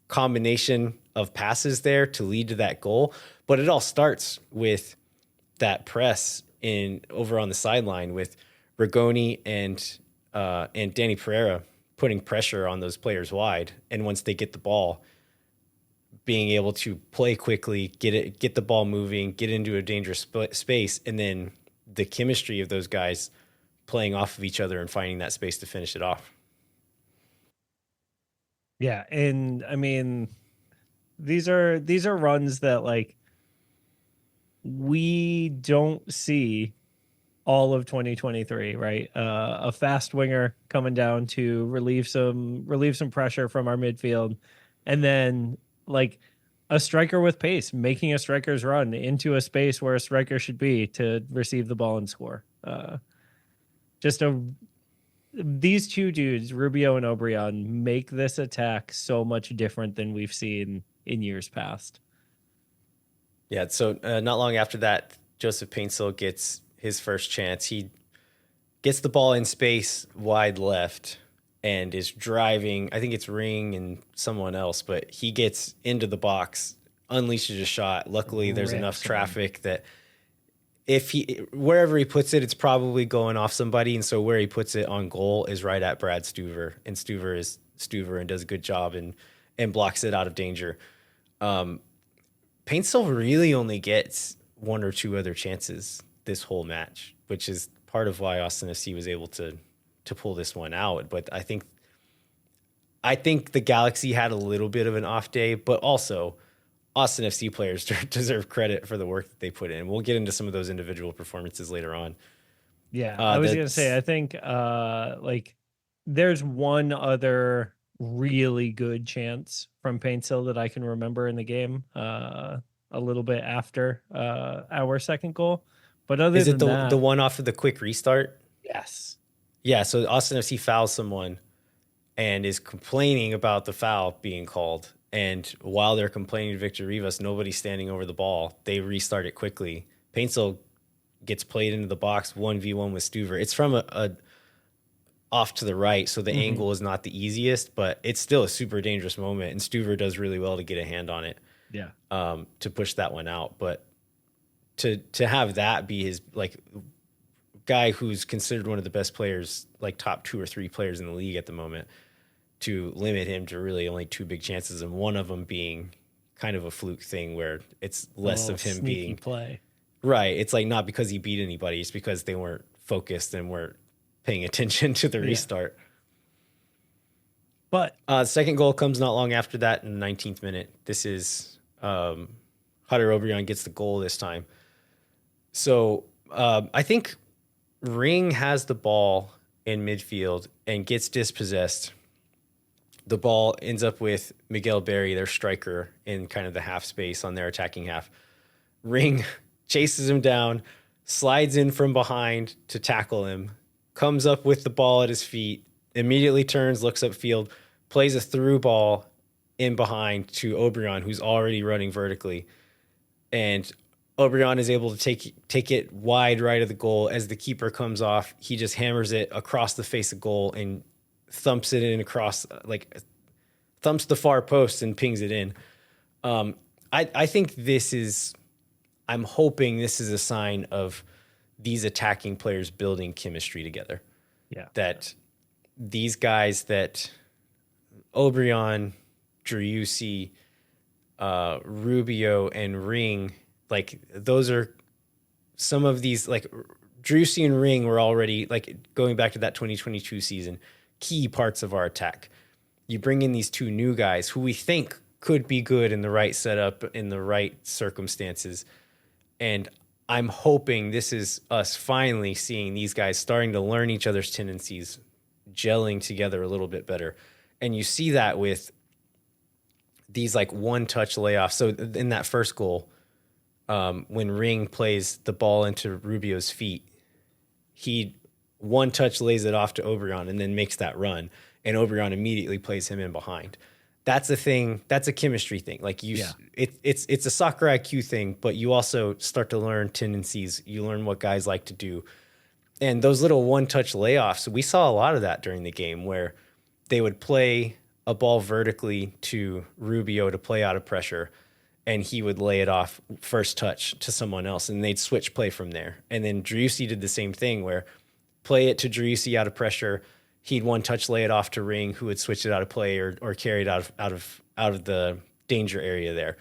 combination of passes there to lead to that goal. But it all starts with that press over on the sideline with Rigoni and Danny Pereira putting pressure on those players wide. And once they get the ball, being able to play quickly, get the ball moving, get into a dangerous space, and then the chemistry of those guys playing off of each other and finding that space to finish it off. Yeah, and I mean, these are runs that like we don't see all of 2023, right? A fast winger coming down to relieve some pressure from our midfield, and then like a striker with pace making a striker's run into a space where a striker should be to receive the ball and score. These two dudes, Rubio and Obrian, make this attack so much different than we've seen in years past. Yeah, so not long after that, Joseph Paintsill gets his first chance. He gets the ball in space wide left and is driving. I think it's Ring and someone else, but he gets into the box, unleashes a shot. Luckily, there's enough traffic that if wherever he puts it, it's probably going off somebody. And so where he puts it on goal is right at Brad Stuver. And Stuver is Stuver and does a good job and blocks it out of danger. Paintsill really only gets one or two other chances this whole match, which is part of why Austin FC was able to pull this one out. But I think the Galaxy had a little bit of an off day, but also Austin FC players deserve credit for the work that they put in. We'll get into some of those individual performances later on. Yeah, I was going to say, I think like there's one other really good chance from Paintsill that I can remember in the game a little bit after our second goal. But other than that, the one off of the quick restart? Yes. Yeah, so Austin FC fouls someone and is complaining about the foul being called. And while they're complaining to Victor Rivas, nobody's standing over the ball. They restart it quickly. Paintsill gets played into the box 1v1 with Stuver. It's from a off to the right, so the angle is not the easiest, but it's still a super dangerous moment. And Stuver does really well to get a hand on it. Yeah. To push that one out. But to have that be his like guy who's considered one of the best players, like top 2 or 3 players in the league at the moment, to limit him to really only 2 big chances, and one of them being kind of a fluke thing where it's less of him being play. Right. It's like not because he beat anybody, it's because they weren't focused and weren't paying attention to the restart. But second goal comes not long after that in the 19th minute. This is Hutter Obrian gets the goal this time. So I think Ring has the ball in midfield and gets dispossessed. The ball ends up with Miguel Berry, their striker, in kind of the half space on their attacking half. Ring chases him down, slides in from behind to tackle him, comes up with the ball at his feet, immediately turns, looks upfield, plays a through ball in behind to Obrian, who's already running vertically. And Obrian is able to take it wide right of the goal. As the keeper comes off, he just hammers it across the face of goal and thumps it in across, like thumps the far post and pings it in. I think I'm hoping this is a sign of these attacking players building chemistry together. Yeah. That these guys, that Obrian, Driussi, Rubio, and Ring, like those are some of these, like Driussi and Ring were already, like going back to that 2022 season, key parts of our attack. You bring in these 2 new guys who we think could be good in the right setup, in the right circumstances. And I'm hoping this is us finally seeing these guys starting to learn each other's tendencies, gelling together a little bit better. And you see that with these like one-touch layoffs. So in that first goal, when Ring plays the ball into Rubio's feet, he one-touch lays it off to Obrian and then makes that run. And Obrian immediately plays him in behind. That's a thing. That's a chemistry thing. Like it's a soccer IQ thing, but you also start to learn tendencies. You learn what guys like to do. And those little one-touch layoffs, we saw a lot of that during the game where they would play a ball vertically to Rubio to play out of pressure, and he would lay it off first touch to someone else, and they'd switch play from there. And then Driussi did the same thing where play it to Driussi out of pressure, he'd one-touch lay it off to Ring, who would switch it out of play or carry it out of the danger area there.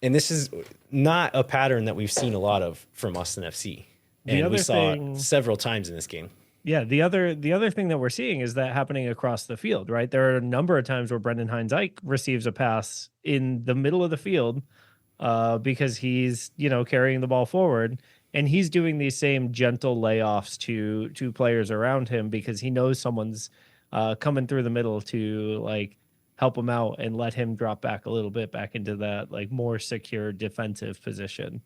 And this is not a pattern that we've seen a lot of from Austin FC. And we saw it several times in this game. Yeah, the other thing that we're seeing is that happening across the field, right? There are a number of times where Brendan Hines-Ike receives a pass in the middle of the field because he's, carrying the ball forward, and he's doing these same gentle layoffs to players around him because he knows someone's coming through the middle to like help him out and let him drop back a little bit back into that like more secure defensive position.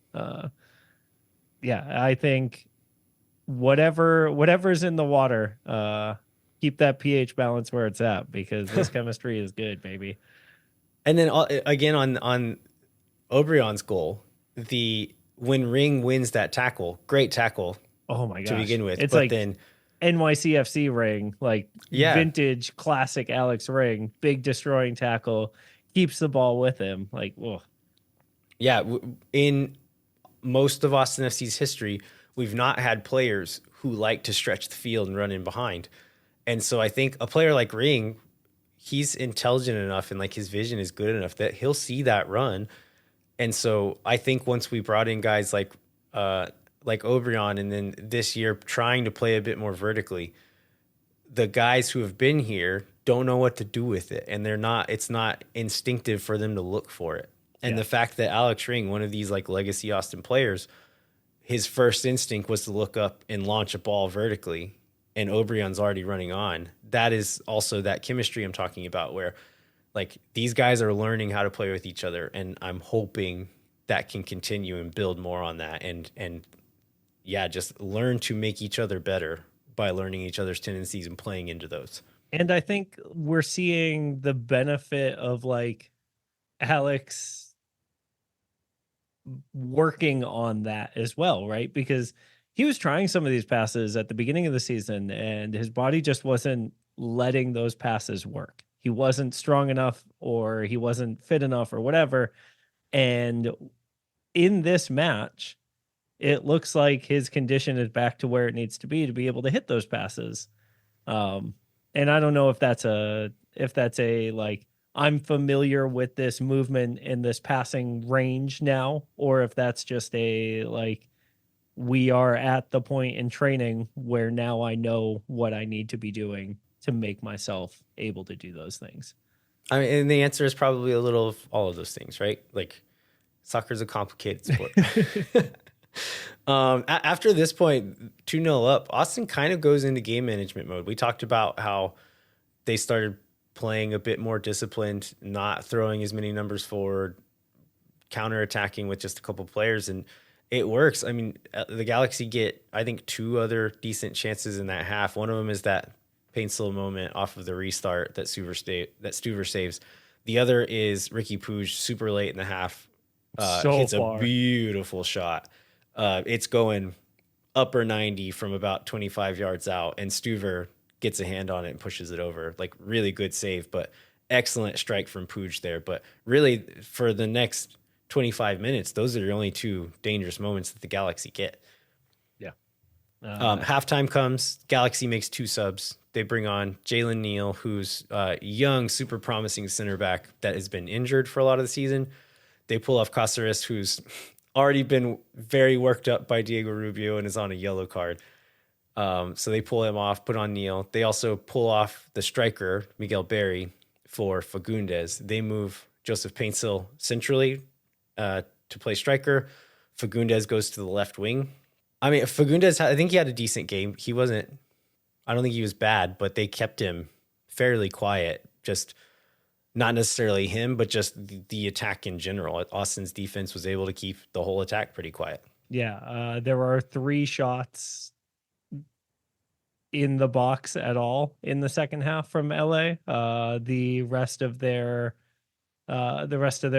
Yeah, I think whatever's in the water, keep that pH balance where it's at because this chemistry is good, baby. And then again on Obrion's goal, when Ring wins that tackle, great tackle. Oh my gosh. To begin with, it's but like then NYCFC Ring, like vintage classic Alex Ring, big destroying tackle, keeps the ball with him. Like, whoa. Yeah, in most of Austin FC's history, we've not had players who like to stretch the field and run in behind. And so I think a player like Ring, he's intelligent enough and like his vision is good enough that he'll see that run. And so I think once we brought in guys like Obrion, and then this year trying to play a bit more vertically, the guys who have been here don't know what to do with it. And it's not instinctive for them to look for it. And the fact that Alex Ring, one of these like legacy Austin players, his first instinct was to look up and launch a ball vertically, and Obrion's already running on. That is also that chemistry I'm talking about, where like these guys are learning how to play with each other, and I'm hoping that can continue and build more on that, and just learn to make each other better by learning each other's tendencies and playing into those. And I think we're seeing the benefit of like Alex working on that as well, right? Because he was trying some of these passes at the beginning of the season and his body just wasn't letting those passes work. He wasn't strong enough or he wasn't fit enough or whatever. And in this match, it looks like his condition is back to where it needs to be able to hit those passes. And I don't know if that's a like, I'm familiar with this movement and this passing range now, or if that's just a like, we are at the point in training where now I know what I need to be doing to make myself able to do those things. I mean, and the answer is probably a little of all of those things, right? Like soccer's a complicated sport. After this point, 2-0 up, Austin kind of goes into game management mode. We talked about how they started playing a bit more disciplined, not throwing as many numbers forward, counterattacking with just a couple players, and it works. I mean, the Galaxy get, I think, 2 other decent chances in that half. One of them is that painful moment off of the restart that Stuver saves. The other is Ricky Puig super late in the half. Hits a beautiful shot. It's going upper 90 from about 25 yards out, and Stuver gets a hand on it and pushes it over. Like, really good save, but excellent strike from Puig there. But really, for the next 25 minutes, those are the only 2 dangerous moments that the Galaxy get. Yeah. Halftime comes, Galaxy makes 2 subs. They bring on Jalen Neal, who's a young, super promising center back that has been injured for a lot of the season. They pull off Caceres, who's already been very worked up by Diego Rubio and is on a yellow card. So they pull him off, put on Neal. They also pull off the striker, Miguel Berry, for Fagundez. They move Joseph Painsil centrally to play striker. Fagundez goes to the left wing. I mean, Fagundez, I think he had a decent game. I don't think he was bad, but they kept him fairly quiet. Just not necessarily him, but just the attack in general. Austin's defense was able to keep the whole attack pretty quiet. Yeah, there are 3 shots in the box at all in the second half from LA. The rest of their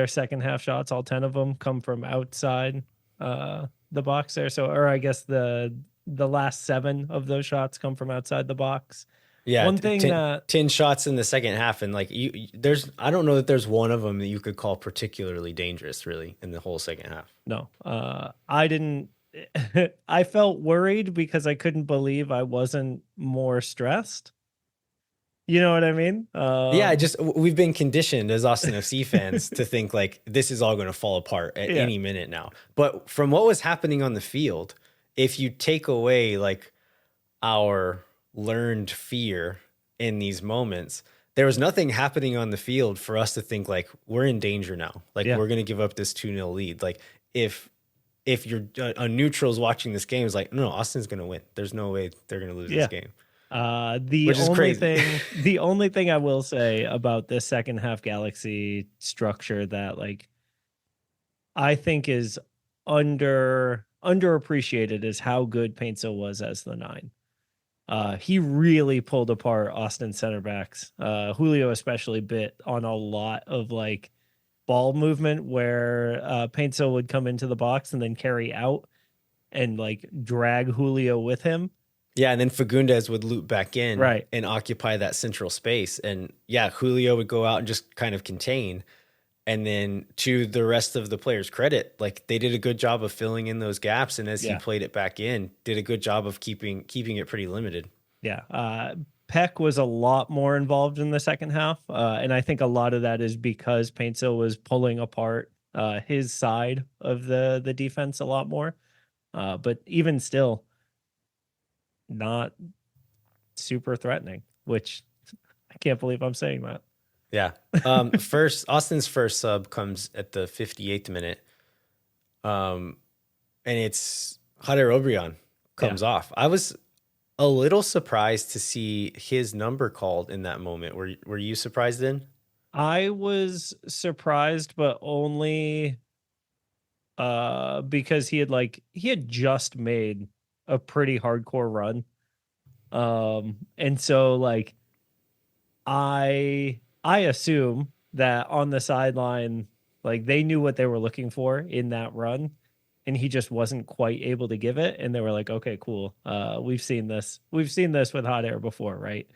second half shots, all 10 of them, come from outside the box there. So, or I guess the last 7 of those shots come from outside the box. Yeah, one thing 10 shots in the second half, and like I don't know that there's one of them that you could call particularly dangerous, really, in the whole second half. No, I didn't. I felt worried because I couldn't believe I wasn't more stressed. You know what I mean? We've been conditioned as Austin FC fans to think like this is all going to fall apart at any minute now. But from what was happening on the field, if you take away like our learned fear in these moments, there was nothing happening on the field for us to think like we're in danger now. Like we're going to give up this 2-0 lead. Like if you're a neutral's watching this game, is like, no, Austin's going to win. There's no way they're going to lose this game. The only thing I will say about this second half Galaxy structure that like I think is underappreciated is how good Paintsel was as the 9. He really pulled apart Austin center backs. Julio especially bit on a lot of like ball movement where Paintsel would come into the box and then carry out and like drag Julio with him. Yeah, and then Fagundez would loop back in right. and occupy that central space. And yeah, Julio would go out and just kind of contain. And then to the rest of the players' credit, like they did a good job of filling in those gaps. And as he played it back in, did a good job of keeping it pretty limited. Yeah. Peck was a lot more involved in the second half. And I think a lot of that is because Paintsel was pulling apart his side of the defense a lot more. But even still, not super threatening, which I can't believe I'm saying that. Yeah. Austin's first sub comes at the 58th minute. And it's Jader Obrian comes off. I was a little surprised to see his number called in that moment. Were you surprised then? I was surprised, but only because he had just made a pretty hardcore run. And so like I assume that on the sideline, like they knew what they were looking for in that run and he just wasn't quite able to give it. And they were like, okay, cool. We've seen this with hot air before, right?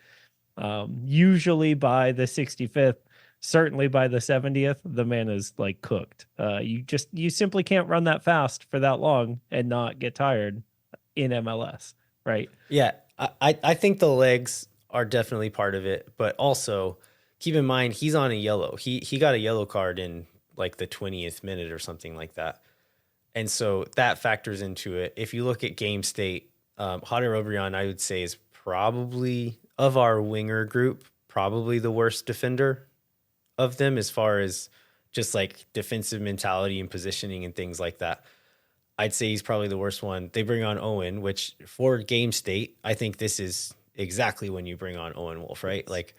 Usually by the 65th, certainly by the 70th, the man is like cooked. You simply can't run that fast for that long and not get tired in MLS, right? Yeah. I think the legs are definitely part of it, but also keep in mind he's on a yellow. He got a yellow card in like the 20th minute or something like that. And so that factors into it. If you look at game state, Jader Obrian, I would say, is probably, of our winger group, probably the worst defender of them as far as just like defensive mentality and positioning and things like that. I'd say he's probably the worst one. They bring on Owen, which for game state, I think this is exactly when you bring on Owen Wolf, right? Like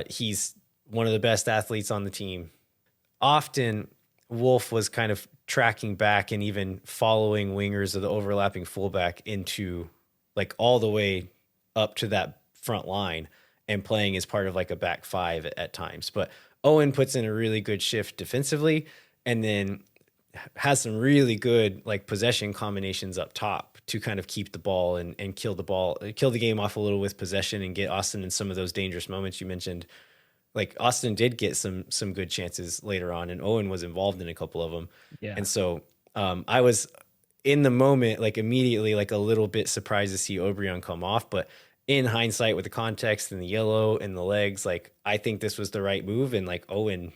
he's one of the best athletes on the team. Often Wolf was kind of tracking back and even following wingers of the overlapping fullback into like all the way up to that front line and playing as part of like a back five at times. But Owen puts in a really good shift defensively and then has some really good like possession combinations up top to kind of keep the ball and kill the game off a little with possession and get Austin in some of those dangerous moments you mentioned. Like Austin did get some good chances later on and Owen was involved in a couple of them. Yeah. And so I was in the moment, like immediately, like a little bit surprised to see Obrian come off, but in hindsight with the context and the yellow and the legs, like I think this was the right move. And like Owen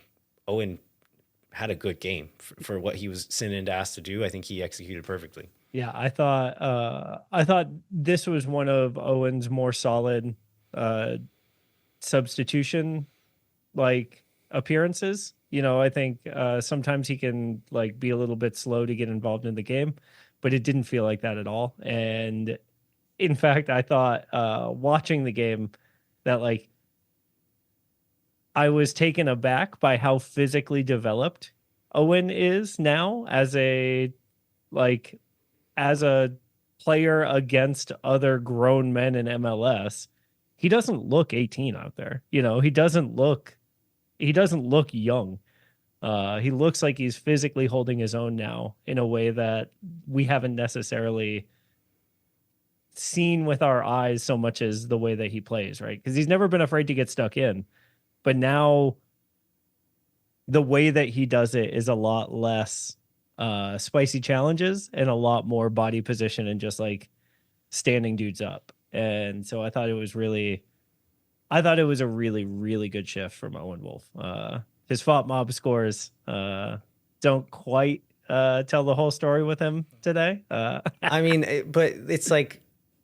had a good game for what he was sent in to ask to do. I think he executed perfectly. Yeah, I thought this was one of Owen's more solid substitution like appearances. You know, I think sometimes he can like be a little bit slow to get involved in the game, but it didn't feel like that at all. And in fact, I thought watching the game that like I was taken aback by how physically developed Owen is now as a player against other grown men in MLS. He doesn't look 18 out there. You know, he doesn't look young. He looks like he's physically holding his own now in a way that we haven't necessarily seen with our eyes so much as the way that he plays, right? Because he's never been afraid to get stuck in. But now the way that he does it is a lot less spicy challenges and a lot more body position and just like standing dudes up. And so I thought it was a really, really good shift from Owen Wolf. His FOP mob scores don't quite tell the whole story with him today. I mean, but it's like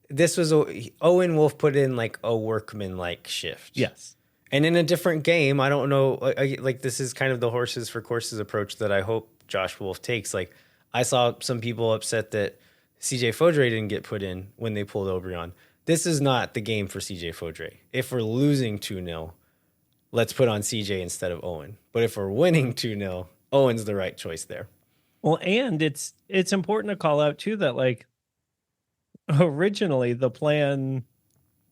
this was Owen Wolf put in like a workman-like shift. Yes. And in a different game, I don't know, like this is kind of the horses for courses approach that I hope Josh Wolf takes. Like I saw some people upset that CJ Faudré didn't get put in when they pulled Obrion. This is not the game for CJ Faudré. If we're losing 2-0, let's put on CJ instead of Owen. But if we're winning 2-0, Owen's the right choice there. Well, and it's important to call out too that like originally the plan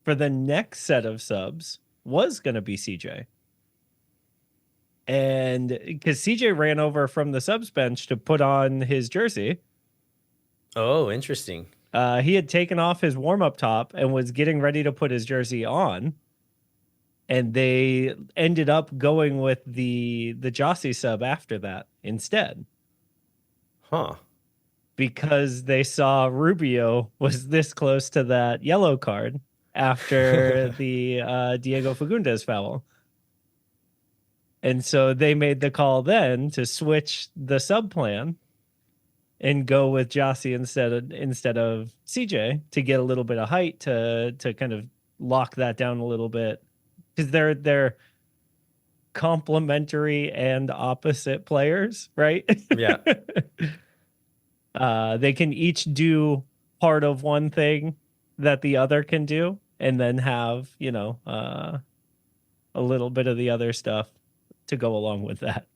for the next set of subs was going to be CJ. And because CJ ran over from the subs bench to put on his jersey. Oh, interesting. He had taken off his warm-up top and was getting ready to put his jersey on. And they ended up going with the Jossie sub after that instead. Huh. Because they saw Rubio was this close to that yellow card after the Diego Fagundez foul. And so they made the call then to switch the sub plan and go with Jossie instead of CJ to get a little bit of height to kind of lock that down a little bit. Because they're complementary and opposite players, right? Yeah. They can each do part of one thing that the other can do, and then have, a little bit of the other stuff to go along with that.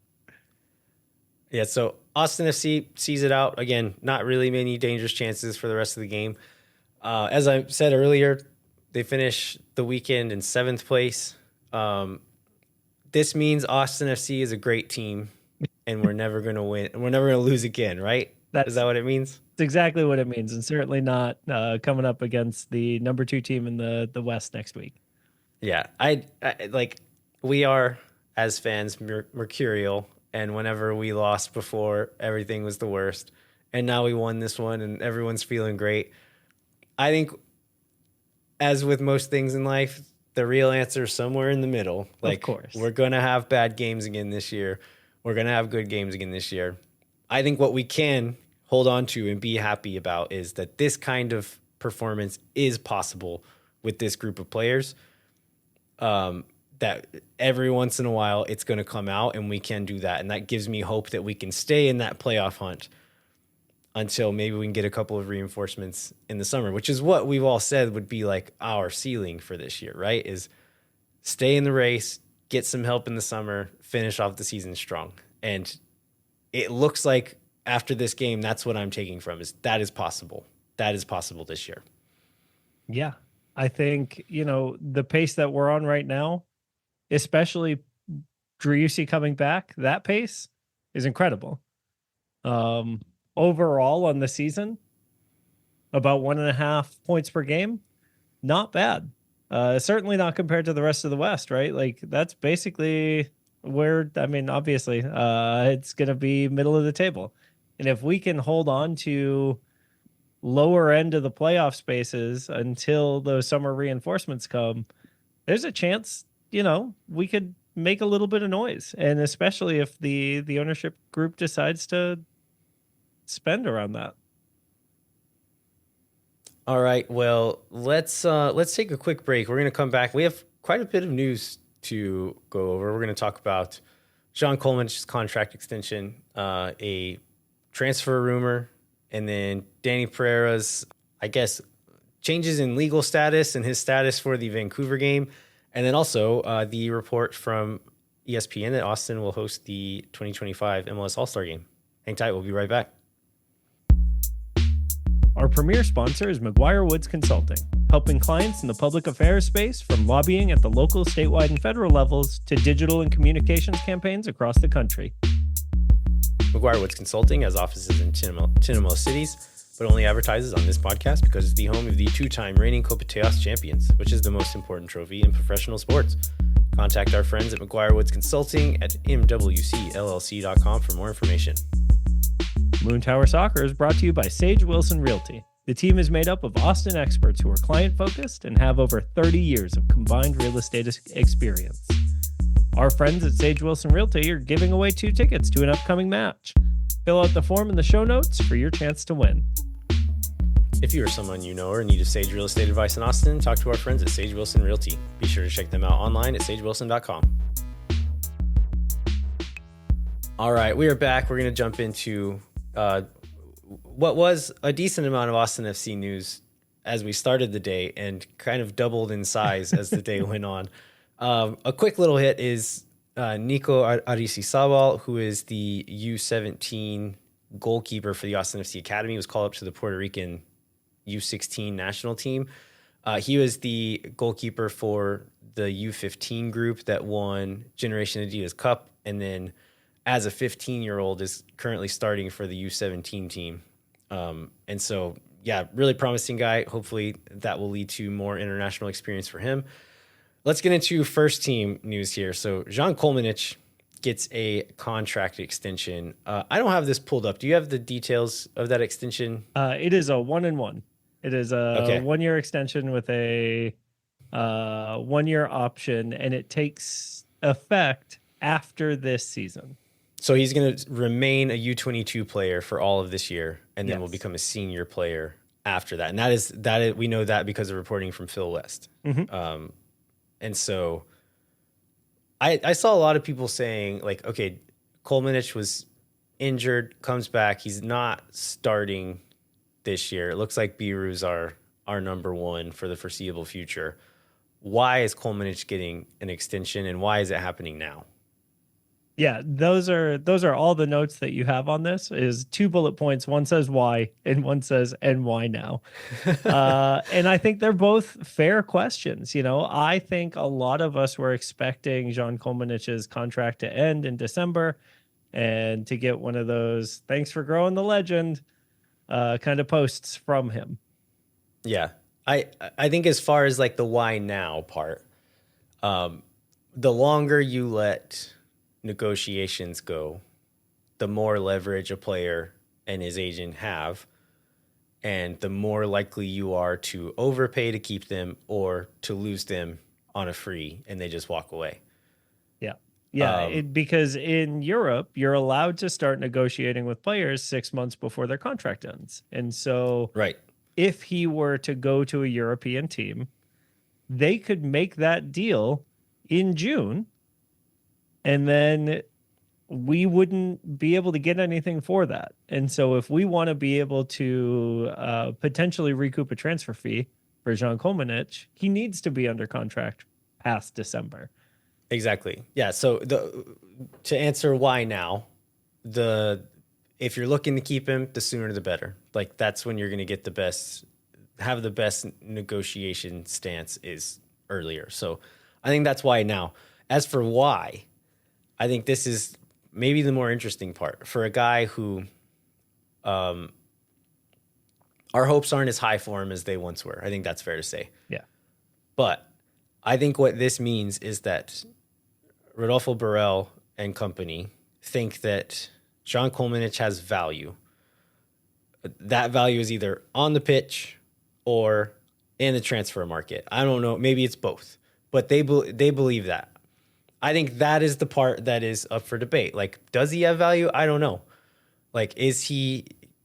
Yeah, so Austin FC sees it out. Again, not really many dangerous chances for the rest of the game. As I said earlier, they finish the weekend in 7th place. This means Austin FC is a great team, and we're never going to win. We're never going to lose again, right? Is that what it means? That's exactly what it means, and certainly not coming up against the number 2 team in the West next week. Yeah, I like we are as fans mercurial, and whenever we lost before, everything was the worst, and now we won this one, and everyone's feeling great. I think, as with most things in life, the real answer is somewhere in the middle. Like, of course, we're gonna have bad games again this year. We're gonna have good games again this year. I think what we can hold on to and be happy about is that this kind of performance is possible with this group of players. That every once in a while it's going to come out and we can do that. And that gives me hope that we can stay in that playoff hunt until maybe we can get a couple of reinforcements in the summer, which is what we've all said would be like our ceiling for this year, right? Is stay in the race, get some help in the summer, finish off the season strong. And it looks like after this game, that's what I'm taking from is that is possible. That is possible this year. Yeah. I think, the pace that we're on right now, especially Driussi coming back, that pace is incredible. Overall on the season, about 1.5 points per game, not bad. Certainly not compared to the rest of the West, right? Like that's basically where, obviously, it's going to be middle of the table. And if we can hold on to lower end of the playoff spaces until those summer reinforcements come, there's a chance, we could make a little bit of noise. And especially if the ownership group decides to spend around that. All right. Well, let's take a quick break. We're going to come back. We have quite a bit of news to go over. We're going to talk about John Kolmanic's contract extension, a transfer rumor, and then Danny Pereira's, changes in legal status and his status for the Vancouver game. And then also the report from ESPN that Austin will host the 2025 MLS All Star Game. Hang tight. We'll be right back. Our premier sponsor is McGuire Woods Consulting, helping clients in the public affairs space from lobbying at the local, statewide, and federal levels to digital and communications campaigns across the country. McGuire Woods Consulting has offices in Tinamou cities, but only advertises on this podcast because it's the home of the 2-time reigning Copa Teos champions, which is the most important trophy in professional sports. Contact our friends at McGuire Woods Consulting at mwcllc.com for more information. Moon Tower Soccer is brought to you by Sage Wilson Realty. The team is made up of Austin experts who are client-focused and have over 30 years of combined real estate experience. Our friends at Sage Wilson Realty are giving away 2 tickets to an upcoming match. Fill out the form in the show notes for your chance to win. If you or someone you know or need of Sage Real Estate advice in Austin, talk to our friends at Sage Wilson Realty. Be sure to check them out online at sagewilson.com. All right, we are back. We're going to jump into what was a decent amount of Austin FC news as we started the day and kind of doubled in size as the day went on. A quick little hit is Nico Arisizabal, who is the U17 goalkeeper for the Austin FC Academy, was called up to the Puerto Rican U16 national team. He was the goalkeeper for the U15 group that won Generation Adidas Cup, and then as a 15-year-old is currently starting for the U17 team. And so, yeah, really promising guy. Hopefully that will lead to more international experience for him. Let's get into first team news here. So Jean Kolmanic gets a contract extension. I don't have this pulled up. Do you have the details of that extension? It is a 1-1. It is a 1-year extension with a 1-year option, and it takes effect after this season. So he's going to remain a U22 player for all of this year, and then will become a senior player after that. And that is we know that because of reporting from Phil West. Mm-hmm. And so I saw a lot of people saying, like, okay, Kolmanic was injured, comes back. He's not starting this year. It looks like Biru's our number one for the foreseeable future. Why is Kolmanic getting an extension, and why is it happening now? Yeah, those are all the notes that you have on this. Is 2 bullet points. One says why, and one says and why now. And I think they're both fair questions. You know, I think a lot of us were expecting Jean Kolmanic's contract to end in December, and to get one of those "thanks for growing the legend" kind of posts from him. Yeah, I think as far as like the why now part, the longer you let negotiations go, the more leverage a player and his agent have, and the more likely you are to overpay to keep them or to lose them on a free and they just walk away. Yeah, because in Europe, you're allowed to start negotiating with players 6 months before their contract ends. And so if he were to go to a European team, they could make that deal in June, and then we wouldn't be able to get anything for that. And so if we want to be able to potentially recoup a transfer fee for Jean Kolmanic, he needs to be under contract past December. Exactly. Yeah. So to answer why now, if you're looking to keep him, the sooner the better. Like, that's when you're going to get the best negotiation stance is earlier. So I think that's why now. As for why, I think this is maybe the more interesting part for a guy who, our hopes aren't as high for him as they once were. I think that's fair to say. Yeah. But I think what this means is that Rodolfo Borrell and company think that Jean Kolmanic has value. That value is either on the pitch or in the transfer market. I don't know. Maybe it's both, but they believe that. I think that is the part that is up for debate. Like, does he have value? I don't know. Like,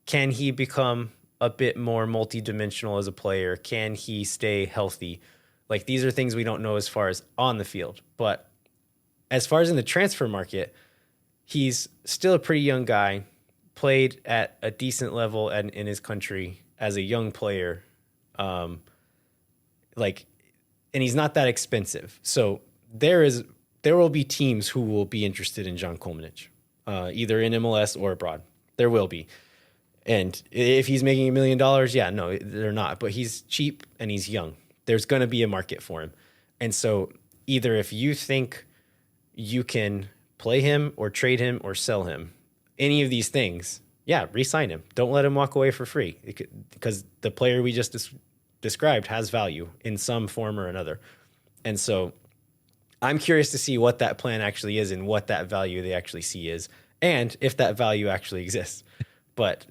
can he become a bit more multidimensional as a player? Can he stay healthy? Like, these are things we don't know as far as on the field. But as far as in the transfer market, he's still a pretty young guy, played at a decent level in his country as a young player. And he's not that expensive. So there will be teams who will be interested in Jean Kolmanic, either in MLS or abroad. There will be. And if he's making $1 million, yeah, no, they're not. But he's cheap and he's young. There's going to be a market for him. And so either if you think you can play him or trade him or sell him, any of these things, yeah, re-sign him. Don't let him walk away for free, because the player we just described has value in some form or another. And so I'm curious to see what that plan actually is and what that value they actually see is, and if that value actually exists. But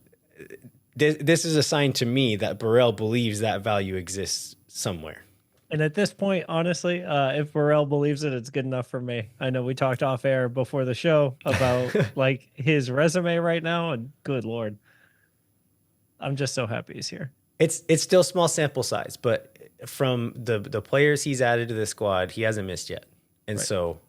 this is a sign to me that Borrell believes that value exists somewhere. And at this point, honestly, if Burrell believes it, it's good enough for me. I know we talked off air before the show about like his resume right now, and good Lord, I'm just so happy he's here. It's still small sample size, but from the players he's added to the squad, he hasn't missed yet. And Right. so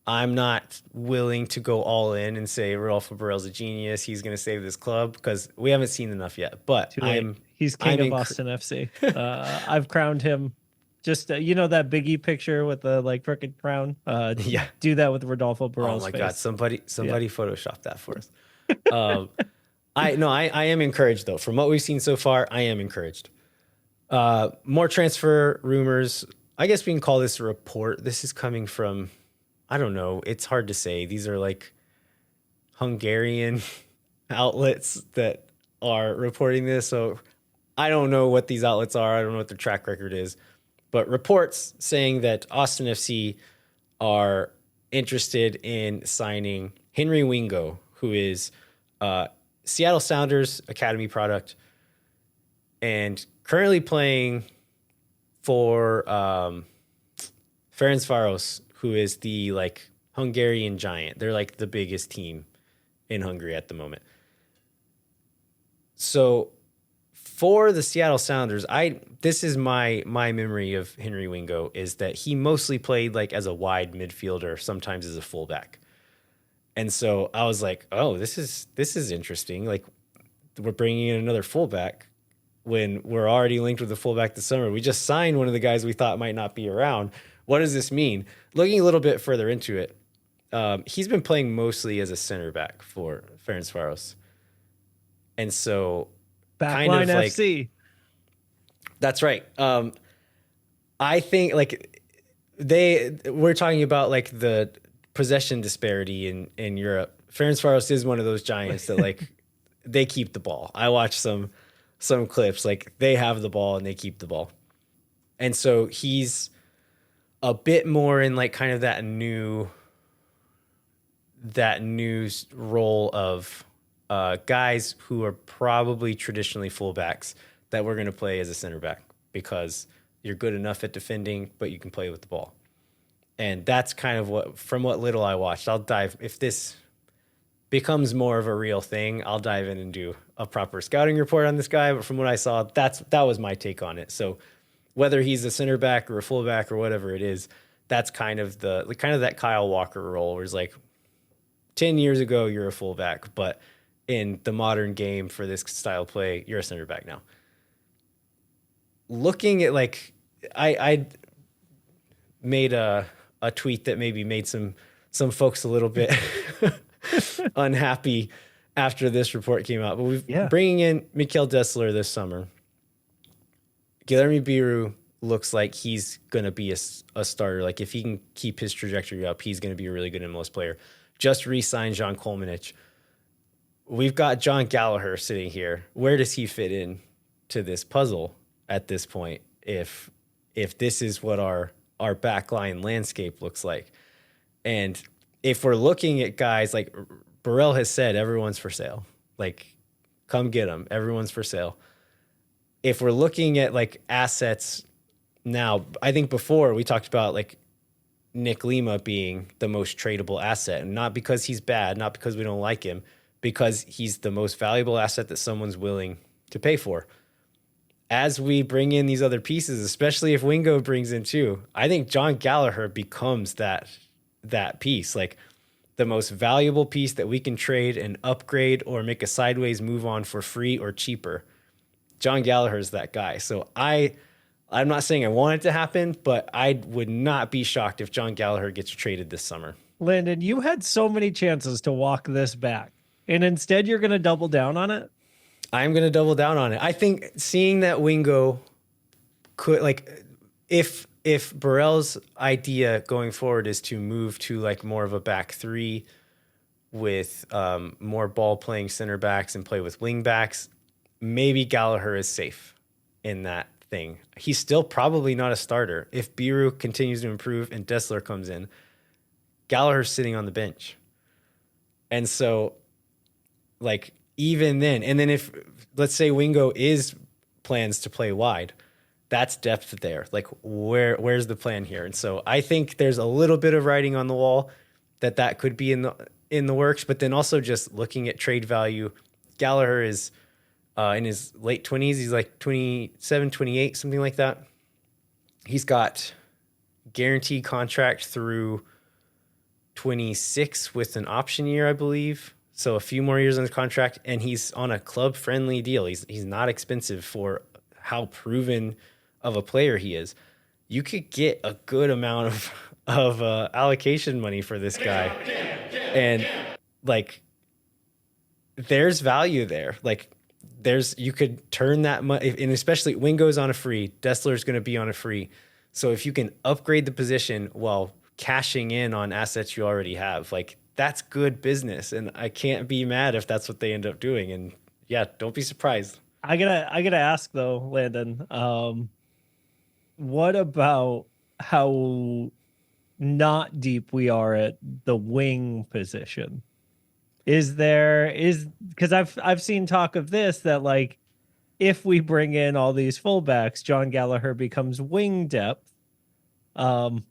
I'm not willing to go all in and say Rodolfo Borrell's a genius. He's going to save this club because we haven't seen enough yet. But Too late. He's king of Boston FC. I've crowned him. Just you know that Biggie picture with the like crooked crown. Yeah. Do that with Rodolfo Oh Borrell's my face. God, somebody photoshopped that for us. I am encouraged though. From what we've seen so far, I am encouraged. More transfer rumors. I guess we can call this a report. This is coming from, I don't know. It's hard to say. These are like Hungarian outlets that are reporting this. So I don't know what these outlets are. I don't know what their track record is. But reports saying that Austin FC are interested in signing Henry Wingo, who is Seattle Sounders Academy product and currently playing for Ferencváros, who is the like Hungarian giant. They're like the biggest team in Hungary at the moment. So for the Seattle Sounders, this is my memory of Henry Wingo is that he mostly played like as a wide midfielder, sometimes as a fullback. And so I was like, oh, this is interesting. Like we're bringing in another fullback when we're already linked with the fullback this summer. We just signed one of the guys we thought might not be around. What does this mean? Looking a little bit further into it, he's been playing mostly as a center back for Ferencváros. And so Backline FC. That's right. I think like we're talking about like the possession disparity in Europe. Ferencváros is one of those giants that like they keep the ball. I watched some clips, like they have the ball and they keep the ball. And so he's a bit more in like kind of that new role of guys who are probably traditionally fullbacks that we're going to play as a center back because you're good enough at defending, but you can play with the ball. And that's kind of from what little I watched. I'll dive, if this becomes more of a real thing, I'll dive in and do a proper scouting report on this guy. But from what I saw, that was my take on it. So whether he's a center back or a fullback or whatever it is, that's kind of that Kyle Walker role where it's like 10 years ago, you're a fullback, but in the modern game for this style of play, you're a center back now. Looking at like, I made a tweet that maybe made some folks a little bit unhappy after this report came out. But bringing in Mikkel Dessler this summer. Guilherme Biru looks like he's going to be a starter. Like if he can keep his trajectory up, he's going to be a really good MLS player. Just re-signed John Kolmanic. We've got John Gallagher sitting here. Where does he fit in to this puzzle at this point? If this is what our backline landscape looks like. And if we're looking at guys like Burrell has said, everyone's for sale. Like, come get them. Everyone's for sale. If we're looking at like assets now, I think before we talked about like Nick Lima being the most tradable asset, and not because he's bad, not because we don't like him, because he's the most valuable asset that someone's willing to pay for. As we bring in these other pieces, especially if Wingo brings in two, I think John Gallagher becomes that piece, like the most valuable piece that we can trade and upgrade or make a sideways move on for free or cheaper. John Gallagher is that guy. So I'm not saying I want it to happen, but I would not be shocked if John Gallagher gets traded this summer. Landon, you had so many chances to walk this back, and instead you're going to double down on it? I'm going to double down on it. I think seeing that Wingo could, like, if Burrell's idea going forward is to move to like more of a back three with more ball playing center backs and play with wing backs, maybe Gallagher is safe in that thing. He's still probably not a starter. If Biru continues to improve and Dessler comes in, Gallagher's sitting on the bench. And so, like, even then, and then if, let's say Wingo is plans to play wide, that's depth there. Like where's the plan here? And so I think there's a little bit of writing on the wall that could be in the works, but then also just looking at trade value, Gallagher is in his late 20s. He's like 27, 28, something like that. He's got guaranteed contract through 26 with an option year, I believe. So a few more years on his contract, and he's on a club-friendly deal. He's not expensive for how proven of a player he is. You could get a good amount of allocation money for this guy, and like there's value there. Like you could turn that money, and especially Wingo's on a free, Dessler's going to be on a free. So if you can upgrade the position while cashing in on assets you already have, like that's good business, and I can't be mad if that's what they end up doing. And yeah, don't be surprised. I gotta ask though, Landon, what about how not deep we are at the wing position? Because I've seen talk of this, that like if we bring in all these fullbacks, John Gallagher becomes wing depth. Does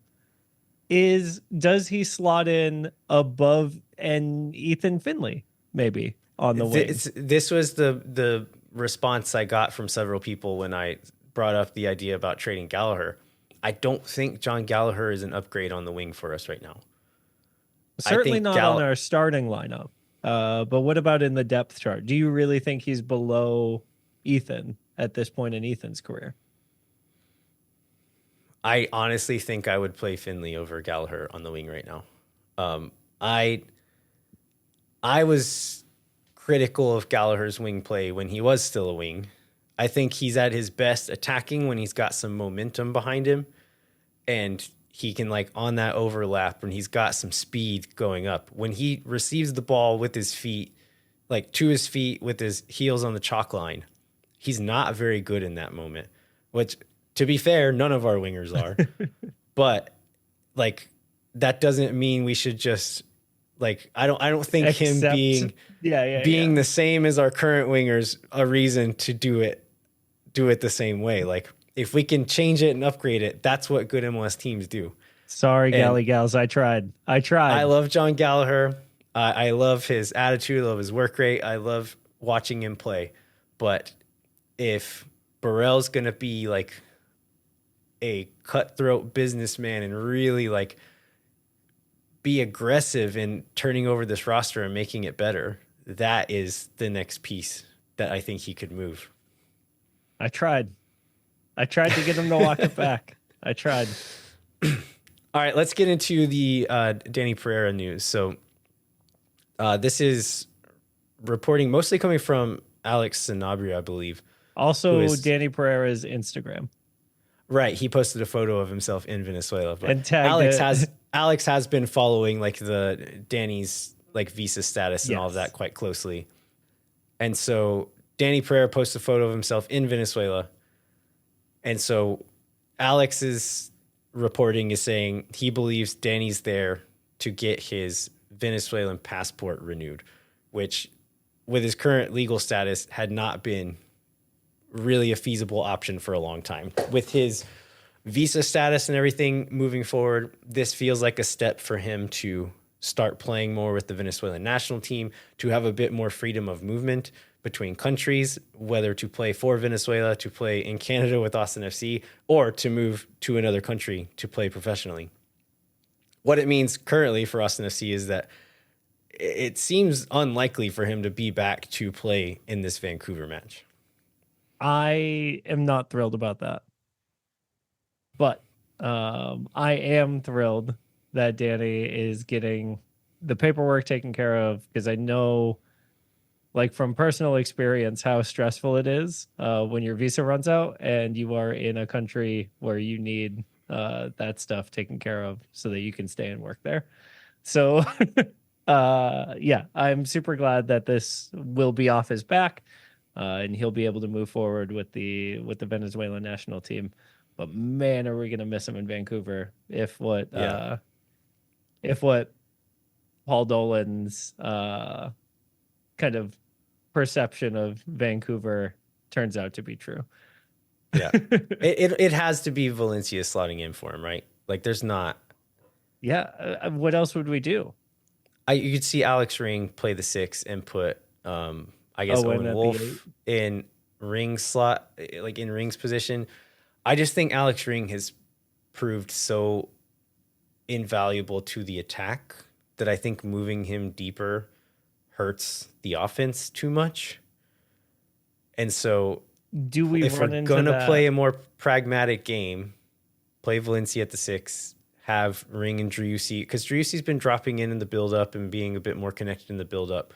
he slot in above and Ethan Finley maybe on the wing? This was the response I got from several people when I brought up the idea about trading Gallagher. I don't think John Gallagher is an upgrade on the wing for us right now. Certainly not on our starting lineup. But what about in the depth chart? Do you really think he's below Ethan at this point in Ethan's career? I honestly think I would play Finley over Gallagher on the wing right now. I was critical of Gallagher's wing play when he was still a wing. I think he's at his best attacking when he's got some momentum behind him, and he can, like, on that overlap, when he's got some speed going up. When he receives the ball with his feet, like to his feet with his heels on the chalk line, he's not very good in that moment, which, to be fair, none of our wingers are. But like that doesn't mean we should just like I don't think him being the same as our current wingers a reason to do it the same way. Like if we can change it and upgrade it, that's what good MLS teams do. Sorry, Gally Gals, I tried. I love John Gallagher. I love his attitude. I love his work rate. I love watching him play. But if Burrell's gonna be like a cutthroat businessman and really like be aggressive in turning over this roster and making it better, that is the next piece that I think he could move. I tried to get him to walk it back. I tried. All right, let's get into the Danny Pereira news. So this is reporting mostly coming from Alex Sanabria, I believe. Also, Danny Pereira's Instagram. Right, he posted a photo of himself in Venezuela. But and tagged Alex has been following like the Danny's like visa status and all of that quite closely. And so Danny Pereira posted a photo of himself in Venezuela. And so Alex's reporting is saying he believes Danny's there to get his Venezuelan passport renewed, which with his current legal status had not been really a feasible option for a long time. With his visa status and everything moving forward, this feels like a step for him to start playing more with the Venezuelan national team, to have a bit more freedom of movement between countries, whether to play for Venezuela, to play in Canada with Austin FC, or to move to another country to play professionally. What it means currently for Austin FC is that it seems unlikely for him to be back to play in this Vancouver match. I am not thrilled about that. But I am thrilled that Danny is getting the paperwork taken care of, because I know, like from personal experience, how stressful it is when your visa runs out and you are in a country where you need that stuff taken care of so that you can stay and work there. So, I'm super glad that this will be off his back. And he'll be able to move forward with the Venezuelan national team. But man, are we going to miss him in Vancouver if what Paul Dolan's kind of perception of Vancouver turns out to be true. Yeah. It has to be Valencia slotting in for him, right? Like there's not. Yeah. What else would we do? You could see Alex Ring play the 6 and put, I guess, Owen Owen at the Wolf 8. in Ring slot, like in Ring's position. I just think Alex Ring has proved so invaluable to the attack that I think moving him deeper hurts the offense too much. And so Do we if run we're into going to that? play a more pragmatic game, play Valencia at the 6, have Ring and Driussi, because Driussi's been dropping in the build-up and being a bit more connected in the build-up.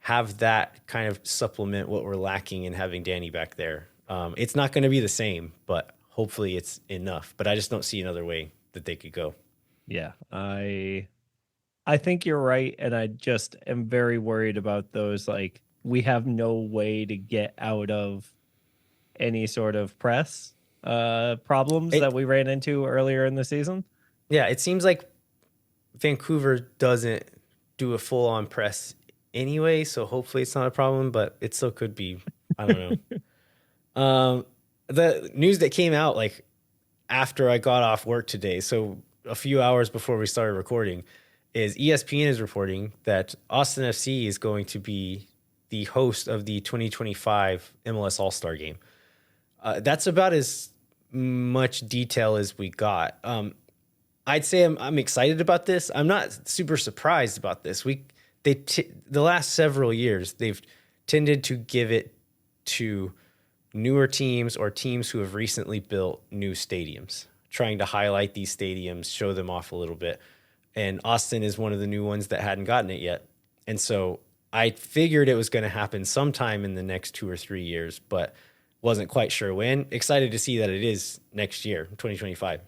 Have that kind of supplement what we're lacking in having Danny back there. It's not going to be the same, but hopefully it's enough. But I just don't see another way that they could go. Yeah, I think you're right, and I just am very worried about those. Like, we have no way to get out of any sort of press problems that we ran into earlier in the season. Yeah, it seems like Vancouver doesn't do a full-on press anyway, so hopefully it's not a problem, but it still could be. I don't know. The news that came out like after I got off work today, so a few hours before we started recording, is ESPN is reporting that Austin FC is going to be the host of the 2025 MLS All Star Game. That's about as much detail as we got. I'd say I'm excited about this. I'm not super surprised about this. The last several years they've tended to give it to newer teams or teams who have recently built new stadiums, trying to highlight these stadiums, show them off a little bit. And Austin is one of the new ones that hadn't gotten it yet. And so I figured it was going to happen sometime in the next 2 or 3 years, but wasn't quite sure when. Excited to see that it is next year, 2025.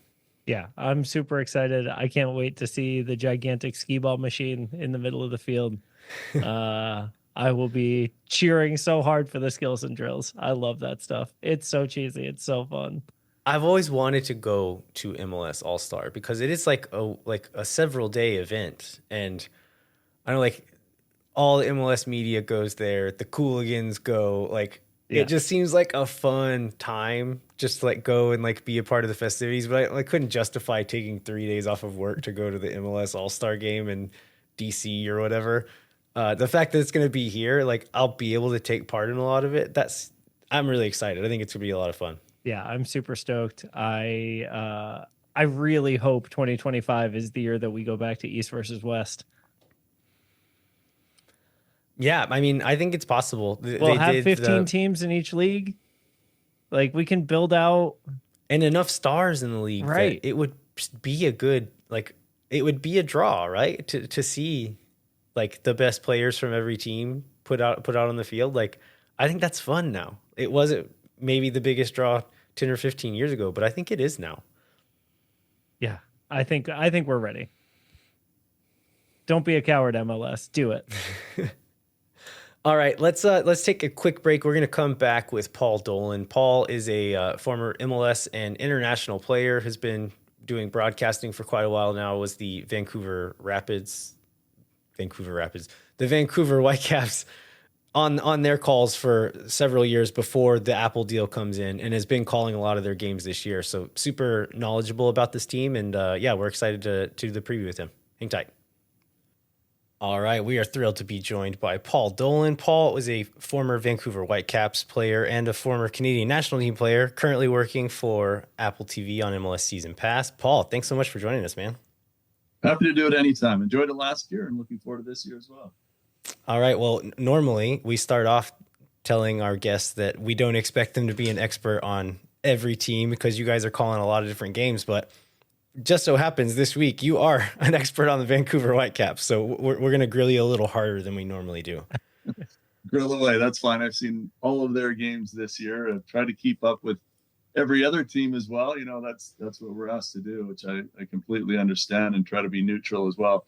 Yeah, I'm super excited. I can't wait to see the gigantic skee ball machine in the middle of the field. I will be cheering so hard for the skills and drills. I love that stuff. It's so cheesy. It's so fun. I've always wanted to go to MLS All Star because it is like a several day event, and I know like all the MLS media goes there. The Cooligans go. Like it just seems like a fun time just to like go and like be a part of the festivities. But I couldn't justify taking 3 days off of work to go to the MLS All Star Game in DC or whatever. The fact that it's going to be here, like I'll be able to take part in a lot of it. I'm really excited. I think it's going to be a lot of fun. Yeah, I'm super stoked. I really hope 2025 is the year that we go back to East versus West. Yeah, I mean, I think it's possible. We'll have 15 teams in each league. Like we can build out and enough stars in the league, right? It would be a good it would be a draw, right? To see like the best players from every team put out on the field. Like I think that's fun now. It wasn't maybe the biggest draw 10 or 15 years ago, but I think it is now. Yeah, I think we're ready. Don't be a coward, MLS. Do it. All right, let's take a quick break. We're going to come back with Paul Dolan. Paul is a former MLS and international player, has been doing broadcasting for quite a while now, was the Vancouver Whitecaps on their calls for several years before the Apple deal comes in, and has been calling a lot of their games this year. So super knowledgeable about this team, and we're excited to do the preview with him. Hang tight. All right, we are thrilled to be joined by Paul Dolan. Paul is a former Vancouver Whitecaps player and a former Canadian national team player, currently working for Apple TV on MLS Season Pass. Paul, thanks so much for joining us, man. Happy to do it anytime. Enjoyed it last year and looking forward to this year as well. All right, well, normally we start off telling our guests that we don't expect them to be an expert on every team because you guys are calling a lot of different games, but just so happens this week you are an expert on the Vancouver Whitecaps, so we're going to grill you a little harder than we normally do. Grill away, that's fine. I've seen all of their games this year. I've tried to keep up with every other team as well. You know, that's what we're asked to do, which I completely understand, and try to be neutral as well.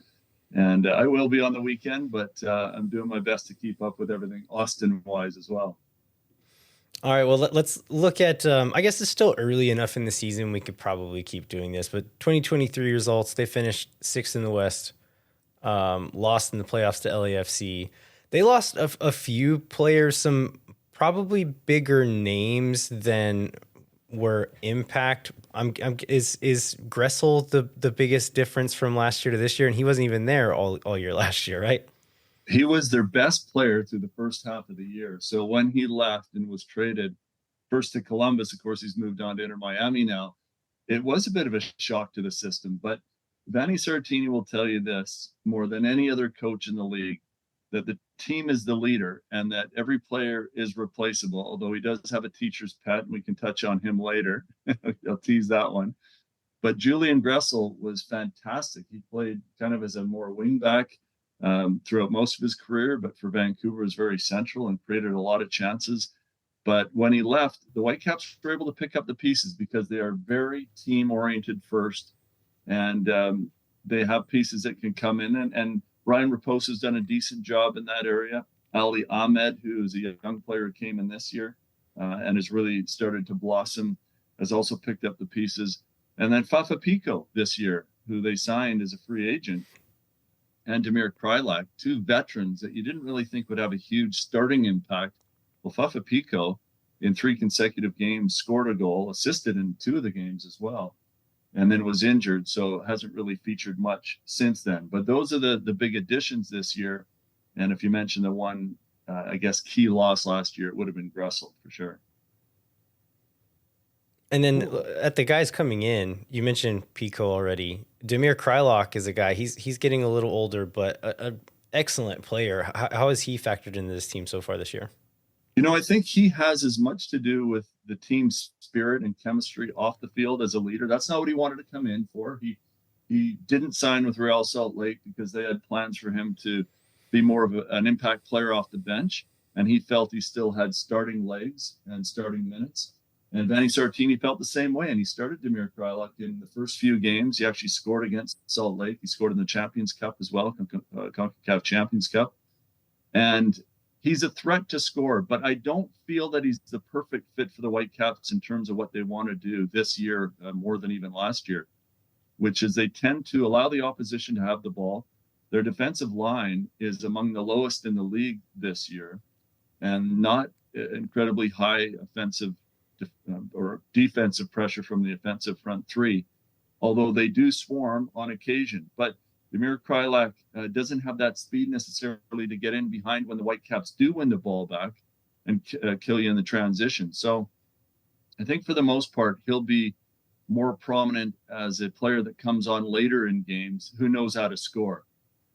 And I will be on the weekend, but I'm doing my best to keep up with everything Austin-wise as well. All right, well, let's look at, I guess it's still early enough in the season. We could probably keep doing this, but 2023 results, they finished 6th in the West, lost in the playoffs to LAFC. They lost a few players, some probably bigger names than were impact. Is Gressel the biggest difference from last year to this year? And he wasn't even there all year last year, right? He was their best player through the first half of the year. So when he left and was traded first to Columbus, of course, he's moved on to Inter Miami now. It was a bit of a shock to the system, but Vanni Sartini will tell you this more than any other coach in the league, that the team is the leader and that every player is replaceable, although he does have a teacher's pet, and we can touch on him later. I'll tease that one. But Julian Gressel was fantastic. He played kind of as a more wing back throughout most of his career, but for Vancouver was very central and created a lot of chances. But when he left, the Whitecaps were able to pick up the pieces because they are very team-oriented first, and they have pieces that can come in. And Ryan Raposa's done a decent job in that area. Ali Ahmed, who is a young player who came in this year and has really started to blossom, has also picked up the pieces. And then Fafa Pico this year, who they signed as a free agent, and Damir Krylak, two veterans that you didn't really think would have a huge starting impact. Well, Fafa Pico, in 3 consecutive games, scored a goal, assisted in 2 of the games as well, and then was injured, so hasn't really featured much since then. But those are the big additions this year. And if you mentioned the one, I guess, key loss last year, it would have been Gressel for sure. And then at the guys coming in, you mentioned Pico already. Damir Krylak is a guy, he's getting a little older, but an excellent player. How has he factored into this team so far this year? You know, I think he has as much to do with the team's spirit and chemistry off the field as a leader. That's not what he wanted to come in for. He didn't sign with Real Salt Lake because they had plans for him to be more of an impact player off the bench, and he felt he still had starting legs and starting minutes. And Vanni Sartini felt the same way, and he started Damir Krylak in the first few games. He actually scored against Salt Lake. He scored in the Champions Cup as well, CONCACAF Champions Cup. And he's a threat to score, but I don't feel that he's the perfect fit for the Whitecaps in terms of what they want to do this year, more than even last year, which is they tend to allow the opposition to have the ball. Their defensive line is among the lowest in the league this year, and not incredibly high offensive or defensive pressure from the offensive front three, although they do swarm on occasion. But Damir Krylak doesn't have that speed necessarily to get in behind when the Whitecaps do win the ball back and kill you in the transition. So I think for the most part, he'll be more prominent as a player that comes on later in games who knows how to score.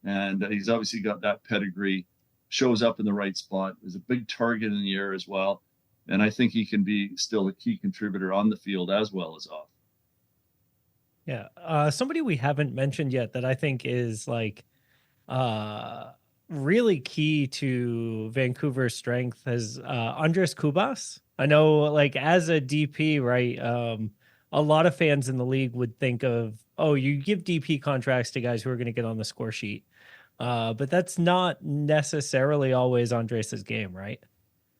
And he's obviously got that pedigree, shows up in the right spot, is a big target in the air as well. And I think he can be still a key contributor on the field as well as off. Yeah. Somebody we haven't mentioned yet that I think is like really key to Vancouver's strength is Andres Cubas. I know, like, as a DP, right? A lot of fans in the league would think of, oh, you give DP contracts to guys who are going to get on the score sheet. But that's not necessarily always Andres's game, right?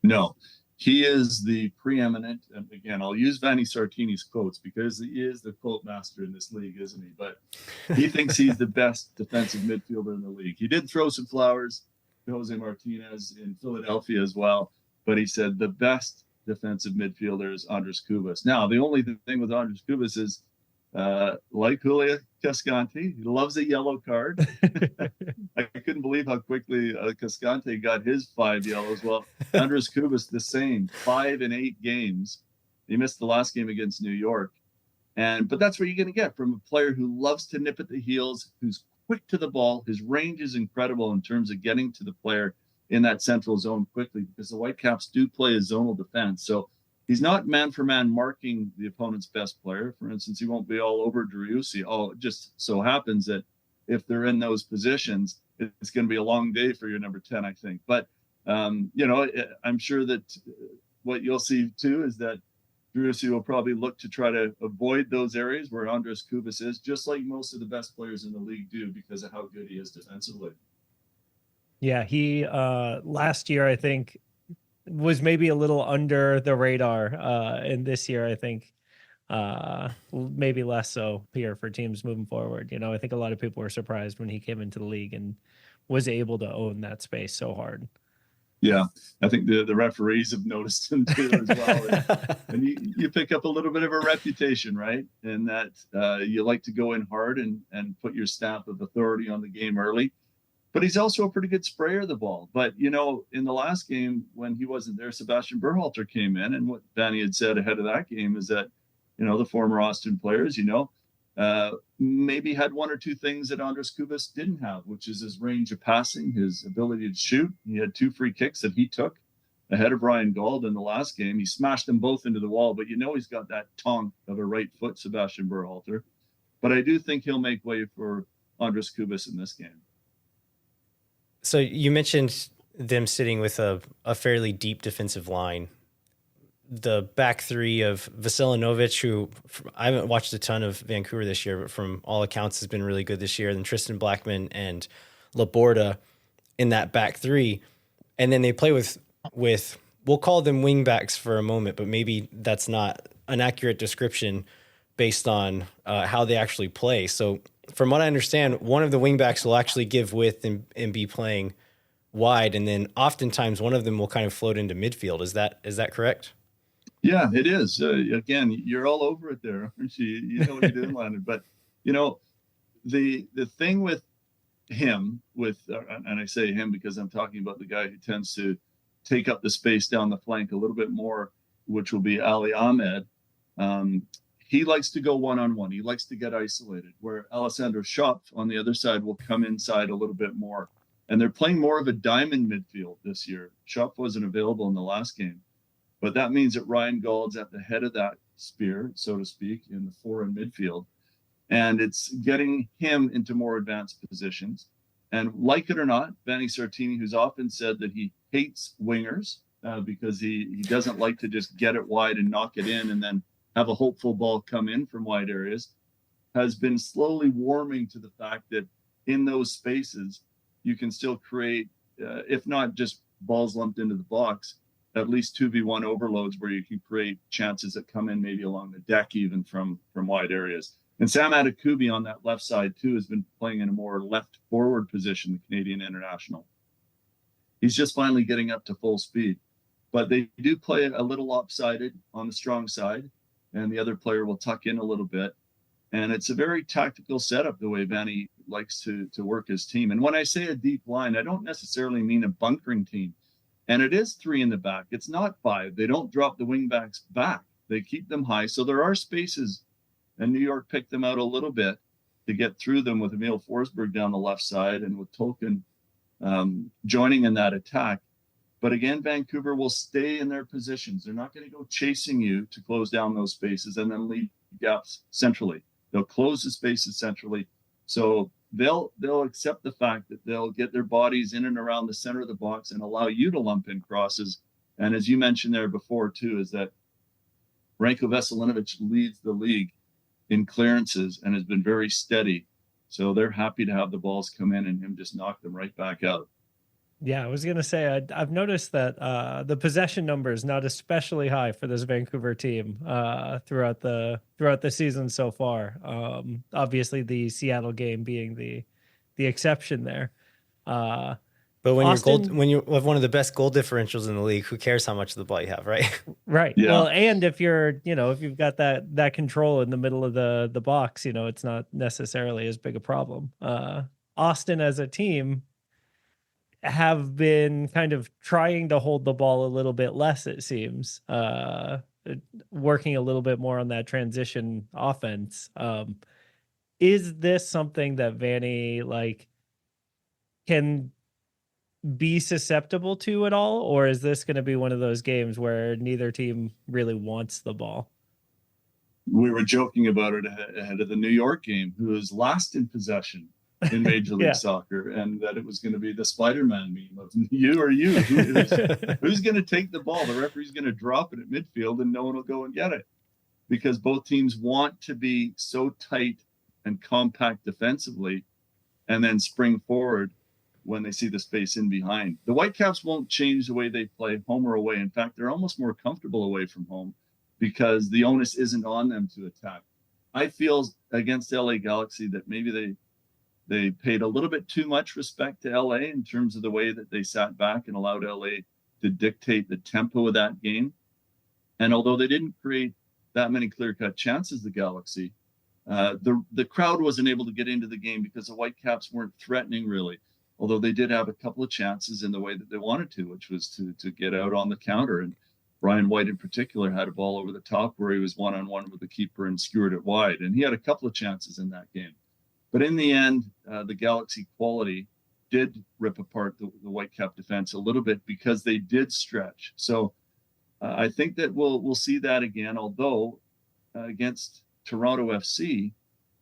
No. He is the preeminent, and again, I'll use Vanni Sartini's quotes because he is the quote master in this league, isn't he? But he thinks he's the best defensive midfielder in the league. He did throw some flowers to Jose Martinez in Philadelphia as well, but he said the best defensive midfielder is Andres Cubas. Now, the only thing with Andres Cubas is, like Julio Cascante, he loves a yellow card. I couldn't believe how quickly Cascante got his 5 yellows. Well, Andres Cubas the same, 5 in 8 games. He missed the last game against New York, but that's what you're going to get from a player who loves to nip at the heels, who's quick to the ball. His range is incredible in terms of getting to the player in that central zone quickly, because the Whitecaps do play a zonal defense. So he's not man for man marking the opponent's best player. For instance, he won't be all over Driussi. Oh, it just so happens that if they're in those positions, it's going to be a long day for your number 10, I think. But, I'm sure that what you'll see too is that Driussi will probably look to try to avoid those areas where Andres Cubas is, just like most of the best players in the league do, because of how good he is defensively. Yeah, he last year, I think, was maybe a little under the radar. And this year, I think maybe less so here for teams moving forward. I think a lot of people were surprised when he came into the league and was able to own that space so hard. Yeah, I think the referees have noticed him too as well. And you pick up a little bit of a reputation, right? And that you like to go in hard and put your stamp of authority on the game early. But he's also a pretty good sprayer of the ball. But, you know, in the last game when he wasn't there, Sebastian Berhalter came in. And what Vanny had said ahead of that game is that, you know, the former Austin players, you know, maybe had one or two things that Andres Cubas didn't have, which is his range of passing, his ability to shoot. He had 2 free kicks that he took ahead of Ryan Gauld in the last game. He smashed them both into the wall, but you know he's got that tonk of a right foot, Sebastian Berhalter. But I do think he'll make way for Andres Cubas in this game. So you mentioned them sitting with a fairly deep defensive line. The back three of Veselinovic, who I haven't watched a ton of Vancouver this year, but from all accounts has been really good this year. Then Tristan Blackman and Laborda in that back three. And then they play with we'll call them wing backs for a moment, but maybe that's not an accurate description based on how they actually play. So from what I understand, one of the wing backs will actually give width and be playing wide. And then oftentimes one of them will kind of float into midfield. Is that correct? Yeah, it is. Again, you're all over it there, aren't you? You know what you're doing, Landon. But, you know, the thing with him, and I say him because I'm talking about the guy who tends to take up the space down the flank a little bit more, which will be Ali Ahmed. He likes to go one-on-one. He likes to get isolated, where Alessandro Schopf on the other side will come inside a little bit more. And they're playing more of a diamond midfield this year. Schopf wasn't available in the last game. But that means that Ryan Gauld's at the head of that spear, so to speak, in the foreign midfield. And it's getting him into more advanced positions. And like it or not, Vanni Sartini, who's often said that he hates wingers because he doesn't like to just get it wide and knock it in and then have a hopeful ball come in from wide areas, has been slowly warming to the fact that in those spaces, you can still create, if not just balls lumped into the box, at least 2v1 overloads where you can create chances that come in maybe along the deck, even from wide areas. And Sam Adekubi on that left side too has been playing in a more left forward position, the Canadian international. He's just finally getting up to full speed, but they do play a little lopsided on the strong side, and the other player will tuck in a little bit. And it's a very tactical setup, the way Vanny likes to work his team. And when I say a deep line, I don't necessarily mean a bunkering team. And it is 3 in the back. It's not 5. They don't drop the wing backs back. They keep them high. So there are spaces, and New York picked them out a little bit to get through them with Emil Forsberg down the left side and with Tolkien joining in that attack. But again, Vancouver will stay in their positions. They're not going to go chasing you to close down those spaces and then leave gaps centrally. They'll close the spaces centrally. So they'll accept the fact that they'll get their bodies in and around the center of the box and allow you to lump in crosses. And as you mentioned there before too, is that Ranko Veselinovic leads the league in clearances and has been very steady. So they're happy to have the balls come in and him just knock them right back out. Yeah, I was going to say, I've noticed that the possession number is not especially high for this Vancouver team throughout the season so far. Obviously, the Seattle game being the exception there. But when you have one of the best goal differentials in the league, who cares how much of the ball you have, right? Right. Yeah. Well, and if you've got that control in the middle of the box, it's not necessarily as big a problem. Austin as a team have been kind of trying to hold the ball a little bit less, it seems, working a little bit more on that transition offense. Is this something that Vanny can be susceptible to at all, or is this going to be one of those games where neither team really wants the ball? We were joking about it ahead of the New York game, who was last in possession in Major League Soccer, and that it was going to be the Spider-Man meme of you or you. Who's going to take the ball? The referee's going to drop it at midfield and no one will go and get it, because both teams want to be so tight and compact defensively and then spring forward when they see the space in behind. The Whitecaps won't change the way they play, home or away. In fact, they're almost more comfortable away from home because the onus isn't on them to attack. I feel against LA Galaxy that maybe they They paid a little bit too much respect to LA in terms of the way that they sat back and allowed LA to dictate the tempo of that game. And although they didn't create that many clear-cut chances, the Galaxy, the crowd wasn't able to get into the game because the Whitecaps weren't threatening really, although they did have a couple of chances in the way that they wanted to, which was to get out on the counter. And Brian White in particular had a ball over the top where he was one-on-one with the keeper and skewered it wide. And he had a couple of chances in that game. But in the end, the Galaxy quality did rip apart the Whitecap defense a little bit because they did stretch. So I think that we'll see that again, although against Toronto FC,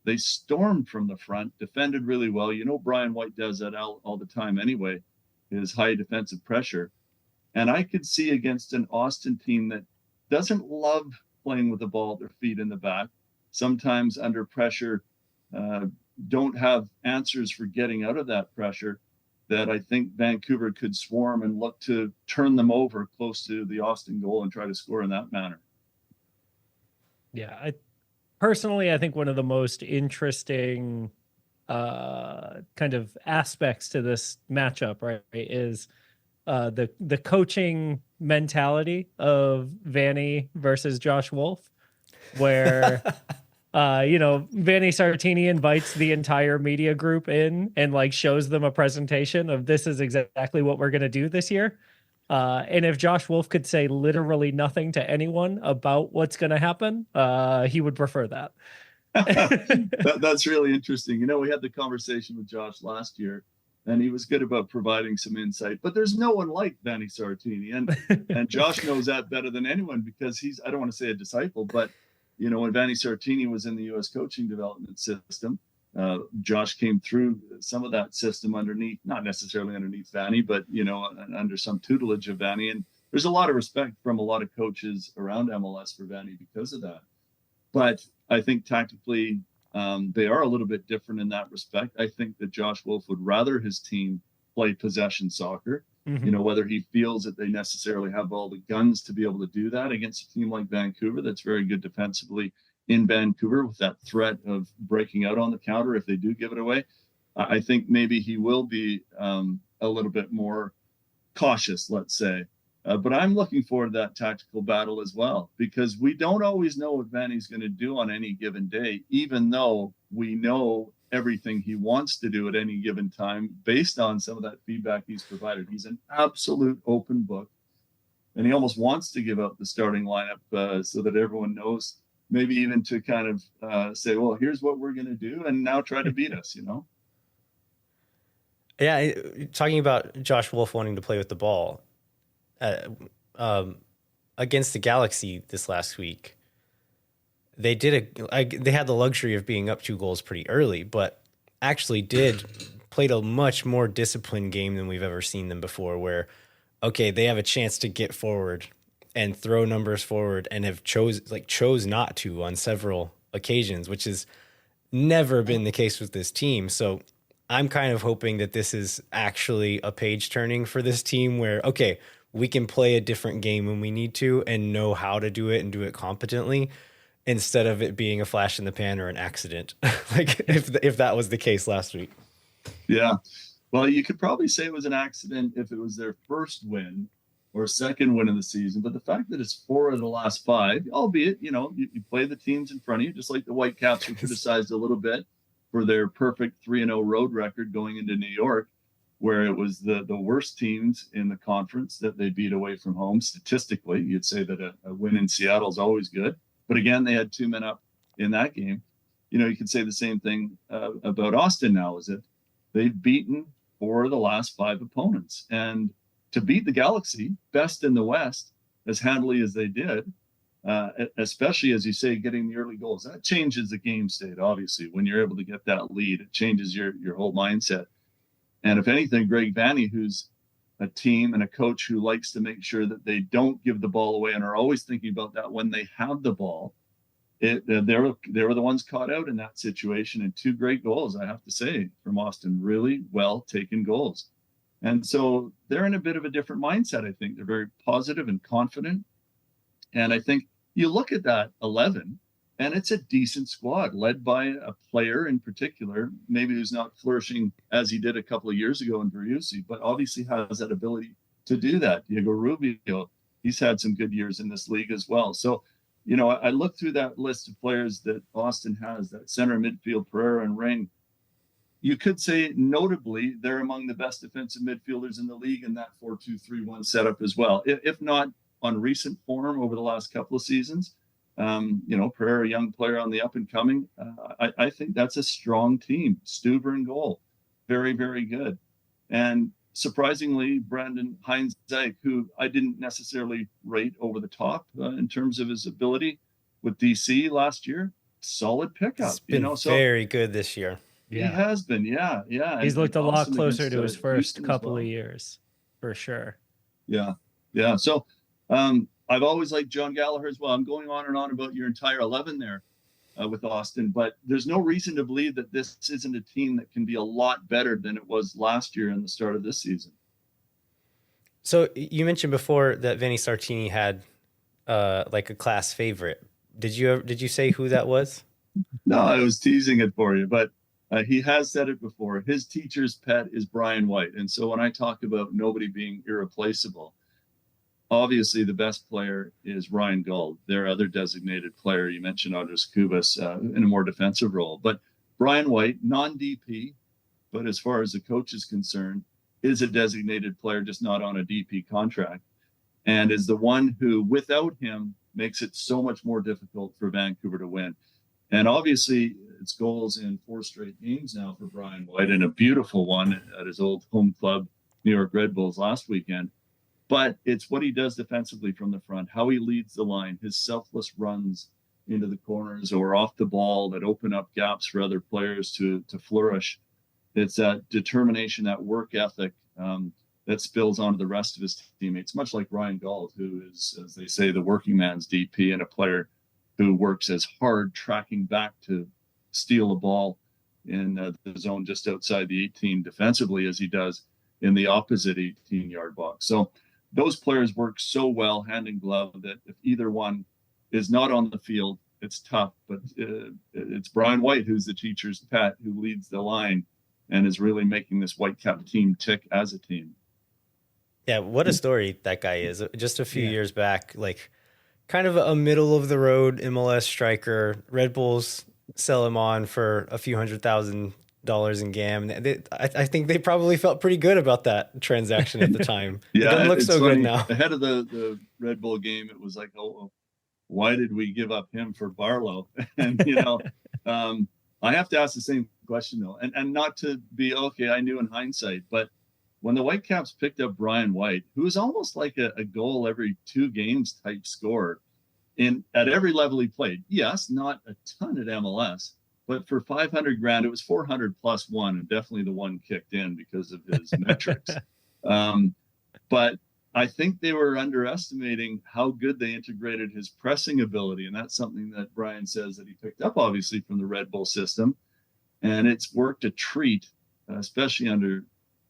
they stormed from the front, defended really well. You know, Brian White does that all the time anyway, his high defensive pressure. And I could see against an Austin team that doesn't love playing with the ball at their feet in the back, sometimes under pressure, don't have answers for getting out of that pressure, that I think Vancouver could swarm and look to turn them over close to the Austin goal and try to score in that manner. Yeah, I think one of the most interesting kind of aspects to this matchup, right, is the coaching mentality of Vanny versus Josh Wolf, where Vanny Sartini invites the entire media group in and like shows them a presentation of this is exactly what we're going to do this year. And if Josh Wolf could say literally nothing to anyone about what's going to happen, he would prefer that. That's really interesting. We had the conversation with Josh last year, and he was good about providing some insight. But there's no one like Vanny Sartini, and Josh knows that better than anyone because he's, I don't want to say a disciple, but when Vanny Sartini was in the U.S. coaching development system, Josh came through some of that system underneath, not necessarily underneath Vanny, but, under some tutelage of Vanny. And there's a lot of respect from a lot of coaches around MLS for Vanny because of that. But I think tactically, they are a little bit different in that respect. I think that Josh Wolf would rather his team play possession soccer, whether he feels that they necessarily have all the guns to be able to do that against a team like Vancouver that's very good defensively in Vancouver with that threat of breaking out on the counter if they do give it away. I think maybe he will be a little bit more cautious, let's say. But I'm looking forward to that tactical battle as well, because we don't always know what Vanny's going to do on any given day, even though we know everything he wants to do at any given time based on some of that feedback he's provided. He's an absolute open book, and he almost wants to give out the starting lineup so that everyone knows, maybe even to kind of say, well, here's what we're going to do, and now try to beat us, Yeah, talking about Josh Wolf wanting to play with the ball, against the Galaxy this last week, they had the luxury of being up 2 goals pretty early, but actually played a much more disciplined game than we've ever seen them before, where, okay, they have a chance to get forward and throw numbers forward and have chose not to on several occasions, which has never been the case with this team. So I'm kind of hoping that this is actually a page turning for this team where, okay, we can play a different game when we need to and know how to do it and do it competently, instead of it being a flash in the pan or an accident, like if that was the case last week. Yeah. Well, you could probably say it was an accident if it was their first win or second win of the season. But the fact that it's 4 of the last 5, albeit, you play the teams in front of you, just like the Whitecaps were criticized a little bit for their perfect 3-0 road record going into New York, where it was the worst teams in the conference that they beat away from home. Statistically, you'd say that a win in Seattle is always good. But again, they had 2 men up in that game. You could say the same thing about Austin now, is that they've beaten 4 of the last 5 opponents. And to beat the Galaxy, best in the West, as handily as they did, especially, as you say, getting the early goals, that changes the game state, obviously. When you're able to get that lead, it changes your whole mindset. And if anything, Greg Vanny, who's a team and a coach who likes to make sure that they don't give the ball away and are always thinking about that when they have the ball, they were the ones caught out in that situation. And 2 great goals, I have to say, from Austin, really well taken goals. And so they're in a bit of a different mindset. I think they're very positive and confident. And I think you look at that 11, And it's a decent squad led by a player in particular, maybe who's not flourishing as he did a couple of years ago in Berussi, but obviously has that ability to do that. Diego Rubio, he's had some good years in this league as well. So, I looked through that list of players that Austin has, that center midfield, Pereira and Ring. You could say notably they're among the best defensive midfielders in the league in that 4-2-3-1 setup as well, if not on recent form over the last couple of seasons. Pereira, a young player on the up and coming. I think that's a strong team. Stuber in goal. Very, very good. And surprisingly, Brandon Heinzek, who I didn't necessarily rate over the top in terms of his ability with DC last year, solid pickup. It's been very good this year. He has been, yeah. He's looked a lot closer to his first couple of years, for sure. Yeah. So I've always liked John Gallagher as well. I'm going on and on about your entire 11 there with Austin, but there's no reason to believe that this isn't a team that can be a lot better than it was last year and the start of this season. So you mentioned before that Vinny Sartini had like a class favorite. Did you say who that was? No, I was teasing it for you, but he has said it before. His teacher's pet is Brian White. And so when I talk about nobody being irreplaceable, obviously the best player is Ryan Gauld, their other designated player. You mentioned Andres Cubas in a more defensive role. But Brian White, non-DP, but as far as the coach is concerned, is a designated player, just not on a DP contract, and is the one who, without him, makes it so much more difficult for Vancouver to win. And obviously, it's goals in 4 straight games now for Brian White, and a beautiful one at his old home club, New York Red Bulls, last weekend. But it's what he does defensively from the front, how he leads the line, his selfless runs into the corners or off the ball that open up gaps for other players to flourish. It's that determination, that work ethic that spills onto the rest of his teammates, much like Ryan Gauld, who is, as they say, the working man's DP and a player who works as hard tracking back to steal a ball in the zone just outside the 18 defensively as he does in the opposite 18-yard box. So those players work so well hand in glove that if either one is not on the field, it's tough. But it's Brian White, who's the teacher's pet, who leads the line and is really making this Whitecap team tick as a team. Yeah, what a story that guy is. Just a few years back, like kind of a middle of the road MLS striker. Red Bulls sell him on for a few $100,000 in GAM. I think they probably felt pretty good about that transaction at the time. Yeah, it doesn't look so funny. good now. Ahead of the Red Bull game, it was like, oh, why did we give up him for Barlow? And I have to ask the same question though, and not to be okay, I knew in hindsight, but when the Whitecaps picked up Brian White, who was almost like a goal every 2 games type scorer at every level he played. Yes, not a ton at MLS, but for $500,000, it was 400 plus one, and definitely the one kicked in because of his metrics. But I think they were underestimating how good they integrated his pressing ability, and that's something that Brian says that he picked up, obviously, from the Red Bull system, and it's worked a treat, especially under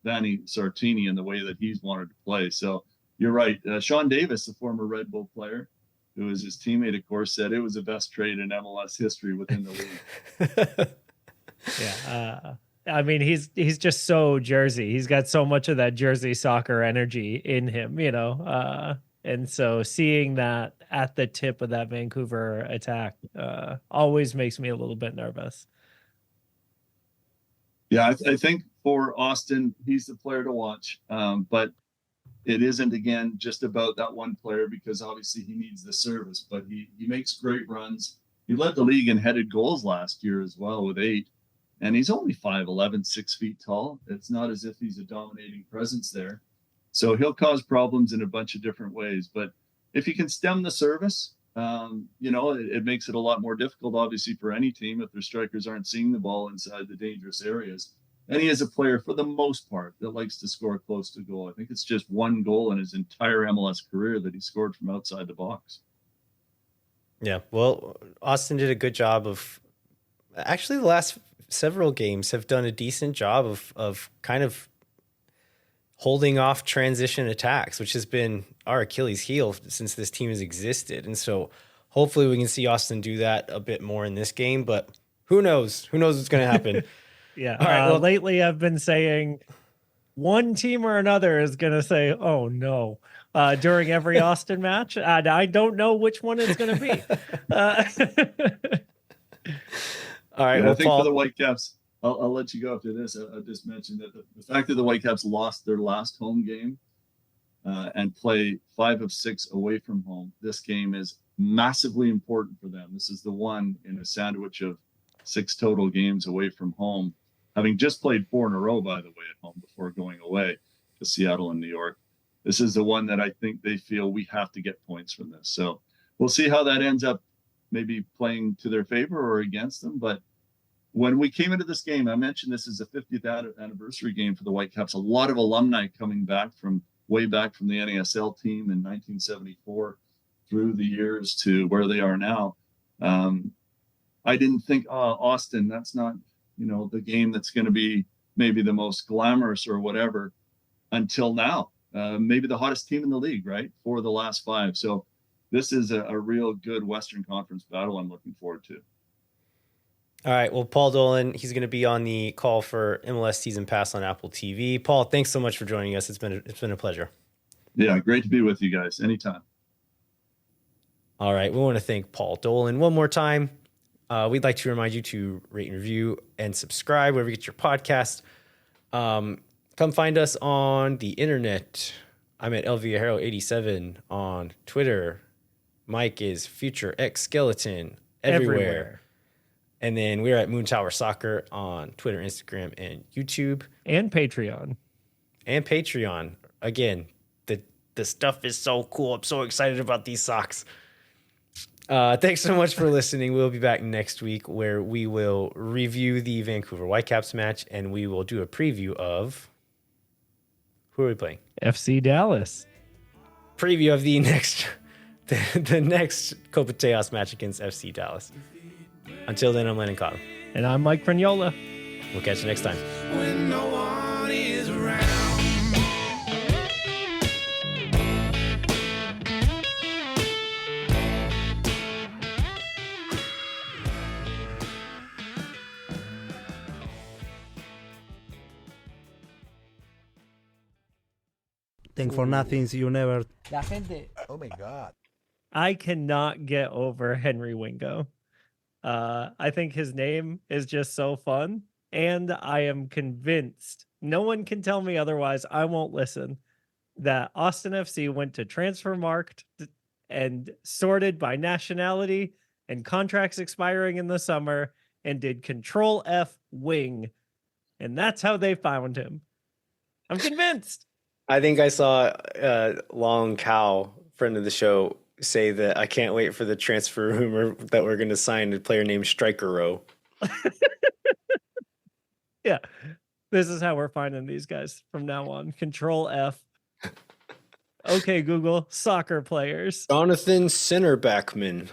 Vanni Sartini and the way that he's wanted to play. So you're right. Sean Davis, the former Red Bull player, who is his teammate, of course, said it was the best trade in MLS history within the league. Yeah. I mean, he's just so Jersey. He's got so much of that Jersey soccer energy in him, and so seeing that at the tip of that Vancouver attack always makes me a little bit nervous. Yeah, I think for Austin, he's the player to watch. But it isn't, again, just about that one player, because obviously he needs the service. But he makes great runs. He led the league in headed goals last year as well with 8. And he's only 5'11", 6 feet tall. It's not as if he's a dominating presence there. So he'll cause problems in a bunch of different ways. But if he can stem the service, it makes it a lot more difficult, obviously, for any team if their strikers aren't seeing the ball inside the dangerous areas. And he is a player, for the most part, that likes to score close to goal. I think it's just 1 goal in his entire MLS career that he scored from outside the box. Yeah, well, Austin did a good job of... Actually, the last several games have done a decent job of kind of holding off transition attacks, which has been our Achilles heel since this team has existed. And so Hopefully we can see Austin do that a bit more in this game, but who knows? Who knows what's going to happen? Yeah. All right, well, lately I've been saying one team or another is going to say, "Oh no," during every Austin match, and I don't know which one it's going to be. All right. Yeah, Well, I think Paul, for the Whitecaps, I'll let you go after this. I just mentioned that the fact that the Whitecaps lost their last home game and play 5 of 6 away from home, this game is massively important for them. This is the one in a sandwich of 6 total games away from home, having just played 4 in a row, by the way, at home before going away to Seattle and New York. This is the one that I think they feel we have to get points from this. So we'll see how that ends up, maybe playing to their favor or against them. But when we came into this game, I mentioned this is a 50th anniversary game for the Whitecaps. A lot of alumni coming back from way back from the NASL team in 1974 through the years to where they are now. I didn't think, Austin, that's not, the game that's going to be maybe the most glamorous or whatever until now. Maybe the hottest team in the league, right? For the last 5. So this is a real good Western Conference battle I'm looking forward to. all right. Well, Paul Dolan, he's going to be on the call for MLS Season Pass on Apple TV. Paul, thanks so much for joining us. It's been a pleasure. Yeah, great to be with you guys. Anytime. All right. We want to thank Paul Dolan one more time. We'd like to remind you to rate and review and subscribe wherever you get your podcast. Come find us on the internet. I'm at LViajero87 on Twitter. Mike is Future X Skeleton everywhere. And then we're at Moon Tower Soccer on Twitter, Instagram, and YouTube. And Patreon. Again, the stuff is so cool. I'm so excited about these socks. Thanks so much for listening. We'll be back next week where we will review the Vancouver Whitecaps match and we will do a preview of... Who are we playing? FC Dallas. Preview of the next Copa Teos match against FC Dallas. Until then, I'm Lennon Cottom. And I'm Mike Pragnola. We'll catch you next time. When no one is around. Think for nothing, you never. La gente. Oh my God. I cannot get over Henry Wingo. I think his name is just so fun. And I am convinced, no one can tell me otherwise, I won't listen, that Austin FC went to Transfermarkt and sorted by nationality and contracts expiring in the summer and did Control F wing. And that's how they found him. I'm convinced. I think I saw Long Cow, friend of the show, say that I can't wait for the transfer rumor that we're going to sign a player named Striker Row. Yeah. This is how we're finding these guys from now on. Control F. Okay, Google, soccer players. Jonathan Centerbackman.